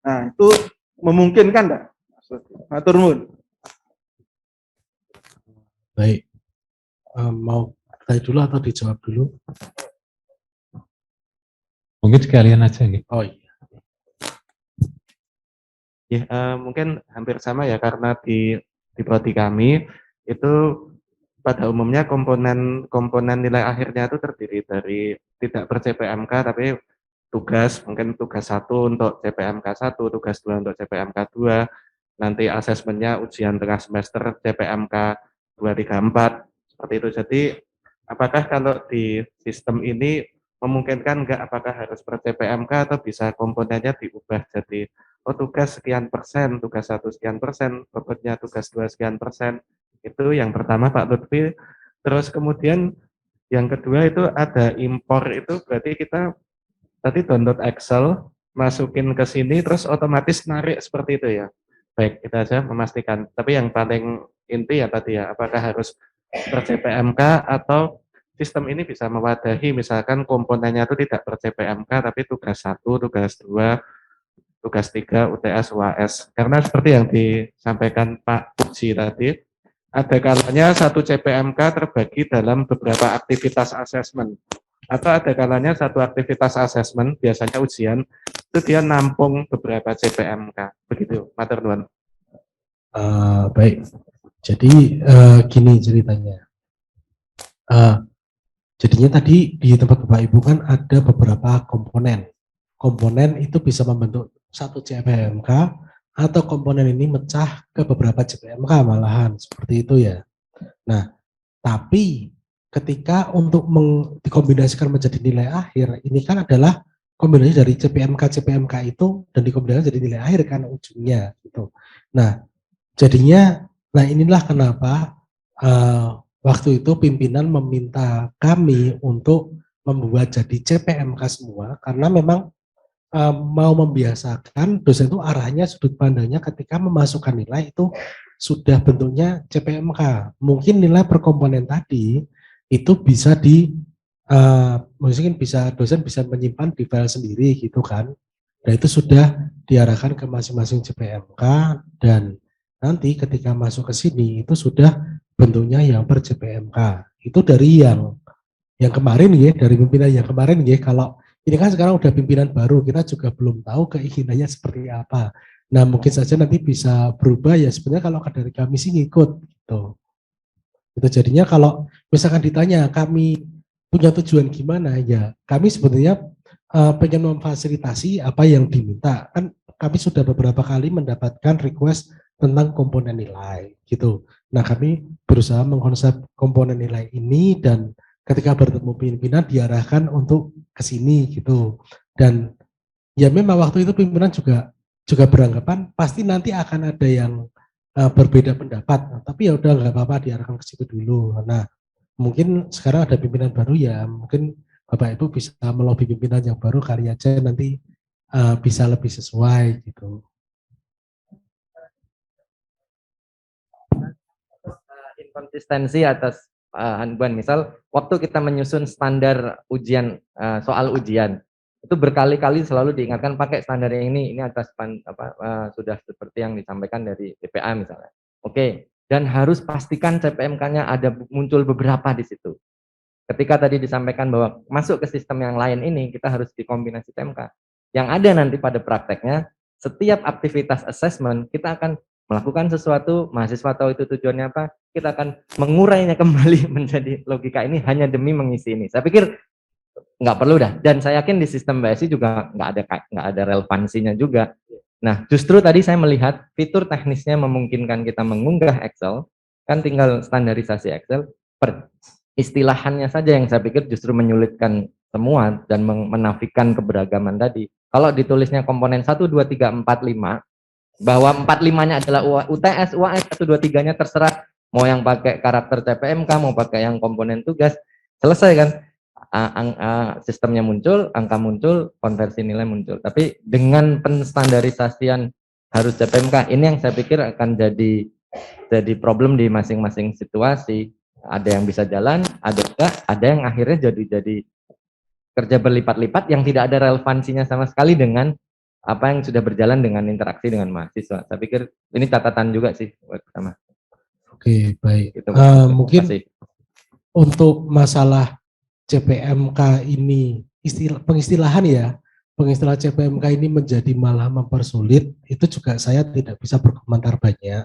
Nah, itu memungkinkan enggak? Matur nuwun. Baik. Mau tanya dulu atau dijawab dulu? Mungkin sekalian aja gitu. Oh iya. Ya, mungkin hampir sama ya, karena di prodi kami itu pada umumnya komponen nilai akhirnya itu terdiri dari tidak per CPMK tapi tugas, mungkin tugas 1 untuk CPMK 1, tugas 2 untuk CPMK 2, nanti asesmennya ujian tengah semester CPMK 2, 3, 4, seperti itu. Jadi apakah kalau di sistem ini memungkinkan enggak, apakah harus per CPMK atau bisa komponennya diubah jadi tugas sekian persen, tugas 1 sekian persen, bobotnya tugas 2 sekian persen. Itu yang pertama Pak Lutfi. Terus kemudian yang kedua itu ada impor, itu berarti kita tadi download Excel, masukin ke sini, terus otomatis narik seperti itu ya. Baik, kita aja memastikan. Tapi yang paling inti ya tadi ya, apakah harus per CPMK atau sistem ini bisa mewadahi misalkan komponennya itu tidak per CPMK, tapi tugas 1, tugas 2, tugas 3, UTS, UAS. Karena seperti yang disampaikan Pak Puji tadi, ada kalanya 1 CPMK terbagi dalam beberapa aktivitas asesmen. Atau ada kalanya 1 aktivitas asesmen, biasanya ujian, itu dia nampung beberapa CPMK. Begitu, matur nuwun. Baik, jadi gini ceritanya. Jadinya tadi di tempat Bapak Ibu kan ada beberapa komponen. Komponen itu bisa membentuk 1 CPMK, atau komponen ini mecah ke beberapa CPMK malahan, seperti itu ya. Nah, tapi ketika untuk dikombinasikan menjadi nilai akhir, ini kan adalah kombinasi dari CPMK itu dan dikombinasikan jadi nilai akhir kan ujungnya gitu. Nah, jadinya, nah inilah kenapa waktu itu pimpinan meminta kami untuk membuat jadi CPMK semua, karena memang mau membiasakan dosen itu arahnya sudut pandangnya ketika memasukkan nilai itu sudah bentuknya CPMK. Mungkin nilai per komponen tadi itu bisa mungkin dosen bisa menyimpan di file sendiri gitu kan. Dan itu sudah diarahkan ke masing-masing CPMK, dan nanti ketika masuk ke sini itu sudah bentuknya yang per CPMK. Itu dari yang kemarin ya, dari pimpinan yang kemarin ya. Kalau ini kan sekarang udah pimpinan baru, kita juga belum tahu keinginannya seperti apa. Nah, mungkin saja nanti bisa berubah ya. Sebenarnya kalau dari kami sih ngikut gitu. Itu jadinya kalau misalkan ditanya kami punya tujuan gimana ya, kami sebenarnya pengen memfasilitasi apa yang diminta. Kan kami sudah beberapa kali mendapatkan request tentang komponen nilai gitu. Nah, kami berusaha mengkonsep komponen nilai ini, dan ketika bertemu pimpinan diarahkan untuk ke sini gitu. Dan ya memang waktu itu pimpinan juga beranggapan pasti nanti akan ada yang berbeda pendapat, tapi ya udah nggak apa-apa, diarahkan ke situ dulu. Nah, mungkin sekarang ada pimpinan baru ya, mungkin Bapak Ibu bisa melobi pimpinan yang baru kali aja nanti bisa lebih sesuai gitu. Inkonsistensi atas Hanbuan, misal waktu kita menyusun standar ujian, soal ujian itu berkali-kali selalu diingatkan pakai standar yang ini atas sudah seperti yang disampaikan dari BPA misalnya. Oke, dan harus pastikan CPMK-nya ada muncul beberapa di situ. Ketika tadi disampaikan bahwa masuk ke sistem yang lain ini kita harus dikombinasi CPMK. Yang ada nanti pada prakteknya, setiap aktivitas assessment kita akan melakukan sesuatu, mahasiswa tahu itu tujuannya apa, kita akan mengurainya kembali menjadi logika ini hanya demi mengisi ini. Saya pikir nggak perlu dah, dan saya yakin di sistem BSI juga nggak ada relevansinya juga. Nah, justru tadi saya melihat fitur teknisnya memungkinkan kita mengunggah Excel, kan tinggal standarisasi Excel, per istilahannya saja yang saya pikir justru menyulitkan semua dan menafikan keberagaman tadi. Kalau ditulisnya komponen 1, 2, 3, 4, 5, bahwa 4-5-nya adalah UTS, UAS, 1, 2, 3-nya terserah, mau yang pakai karakter CPMK, mau pakai yang komponen tugas, selesai kan? Sistemnya muncul, angka muncul, konversi nilai muncul. Tapi dengan penstandarisasian harus CPMK, ini yang saya pikir akan jadi problem di masing-masing situasi. Ada yang bisa jalan, ada enggak, ada yang akhirnya jadi kerja berlipat-lipat yang tidak ada relevansinya sama sekali dengan apa yang sudah berjalan dengan interaksi dengan mahasiswa. Saya pikir ini catatan juga sih buat sama. Oke, baik. Gitu, mungkin untuk masalah CPMK ini, pengistilahan ya, pengistilah CPMK ini menjadi malah mempersulit, itu juga saya tidak bisa berkomentar banyak.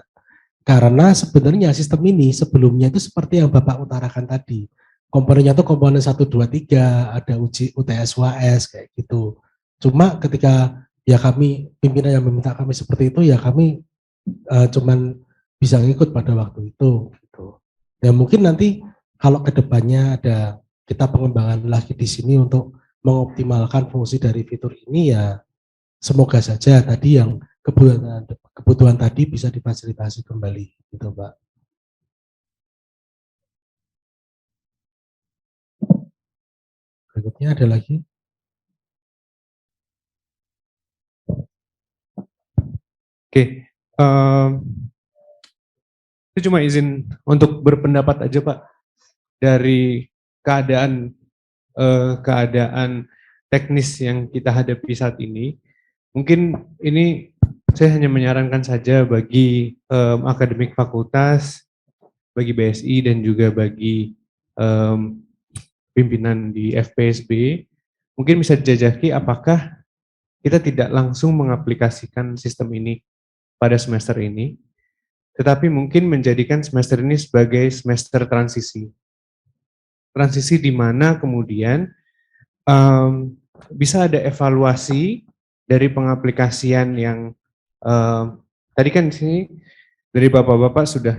Karena sebenarnya sistem ini sebelumnya itu seperti yang Bapak utarakan tadi. Komponennya itu komponen 1, 2, 3, ada uji UTS, UAS, kayak gitu. Cuma ketika ya kami, pimpinan yang meminta kami seperti itu, ya kami cuman bisa ngikut pada waktu itu. Gitu. Ya mungkin nanti kalau kedepannya ada kita pengembangan lagi di sini untuk mengoptimalkan fungsi dari fitur ini, ya semoga saja tadi yang kebutuhan tadi bisa difasilitasi kembali, gitu Pak. Berikutnya ada lagi. Oke, itu cuma izin untuk berpendapat aja Pak, dari keadaan teknis yang kita hadapi saat ini. Mungkin ini saya hanya menyarankan saja bagi akademik fakultas, bagi BSI dan juga bagi pimpinan di FPSB, mungkin bisa dijajaki apakah kita tidak langsung mengaplikasikan sistem ini pada semester ini, tetapi mungkin menjadikan semester ini sebagai semester transisi. Transisi di mana kemudian bisa ada evaluasi dari pengaplikasian yang tadi kan di sini dari bapak-bapak sudah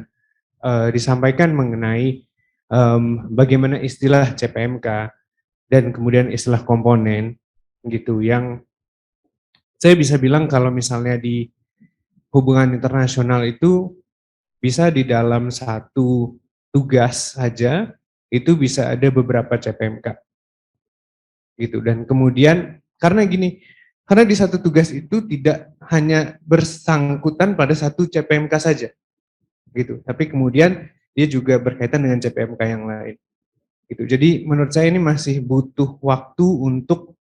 disampaikan mengenai bagaimana istilah CPMK dan kemudian istilah komponen gitu, yang saya bisa bilang kalau misalnya di hubungan internasional itu bisa di dalam satu tugas saja itu bisa ada beberapa CPMK gitu. Dan kemudian karena gini, karena di satu tugas itu tidak hanya bersangkutan pada satu CPMK saja gitu, tapi kemudian dia juga berkaitan dengan CPMK yang lain gitu. Jadi menurut saya ini masih butuh waktu untuk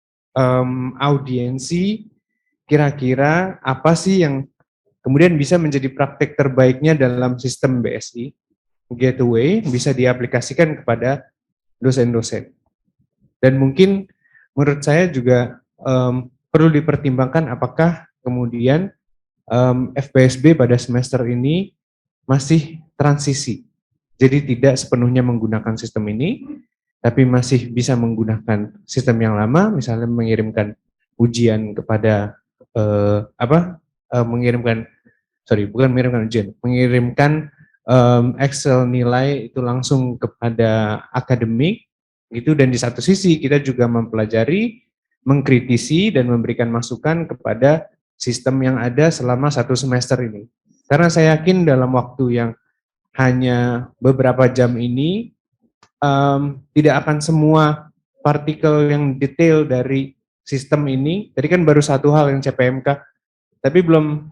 audiensi kira-kira apa sih yang kemudian bisa menjadi praktek terbaiknya dalam sistem BSI Gateway bisa diaplikasikan kepada dosen-dosen. Dan mungkin menurut saya juga perlu dipertimbangkan apakah kemudian FPSB pada semester ini masih transisi. Jadi tidak sepenuhnya menggunakan sistem ini, tapi masih bisa menggunakan sistem yang lama, misalnya mengirimkan ujian kepada mengirimkan Excel nilai itu langsung kepada akademik gitu, dan di satu sisi kita juga mempelajari, mengkritisi dan memberikan masukan kepada sistem yang ada selama satu semester ini. Karena saya yakin dalam waktu yang hanya beberapa jam ini tidak akan semua partikel yang detail dari sistem ini, tadi kan baru satu hal yang CPMK, tapi belum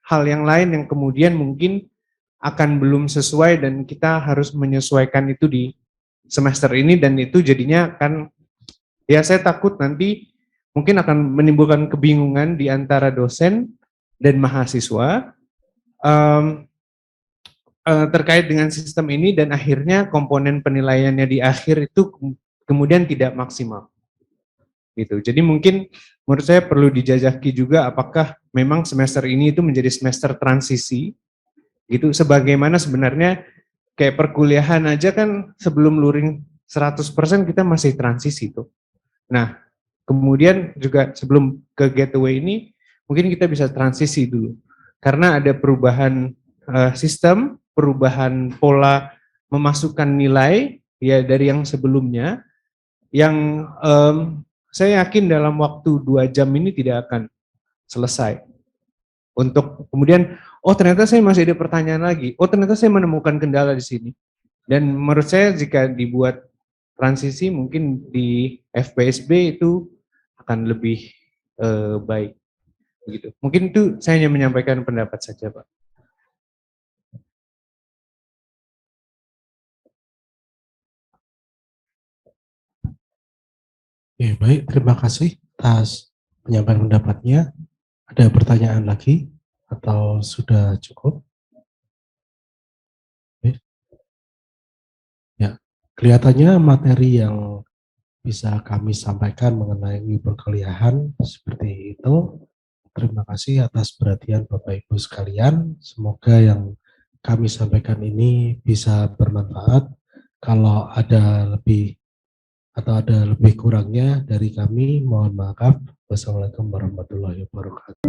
hal yang lain yang kemudian mungkin akan belum sesuai dan kita harus menyesuaikan itu di semester ini, dan itu jadinya kan ya saya takut nanti mungkin akan menimbulkan kebingungan di antara dosen dan mahasiswa terkait dengan sistem ini, dan akhirnya komponen penilaiannya di akhir itu kemudian tidak maksimal gitu. Jadi mungkin menurut saya perlu dijajaki juga apakah memang semester ini itu menjadi semester transisi gitu, sebagaimana sebenarnya kayak perkuliahan aja kan sebelum luring 100% kita masih transisi tuh. Nah, kemudian juga sebelum ke Gateway ini mungkin kita bisa transisi dulu karena ada perubahan sistem, perubahan pola memasukkan nilai ya dari yang sebelumnya yang saya yakin dalam waktu 2 jam ini tidak akan selesai. Untuk kemudian, oh ternyata saya masih ada pertanyaan lagi, oh ternyata saya menemukan kendala di sini. Dan menurut saya jika dibuat transisi mungkin di FPSB itu akan lebih baik. Begitu. Mungkin itu saya hanya menyampaikan pendapat saja, Pak. Oke, baik, terima kasih atas penyampaian pendapatnya. Ada pertanyaan lagi atau sudah cukup? Oke. Ya, kelihatannya materi yang bisa kami sampaikan mengenai perkuliahan seperti itu. Terima kasih atas perhatian Bapak Ibu sekalian. Semoga yang kami sampaikan ini bisa bermanfaat. Kalau ada lebih atau ada lebih kurangnya dari kami, mohon maaf. Wassalamualaikum warahmatullahi wabarakatuh.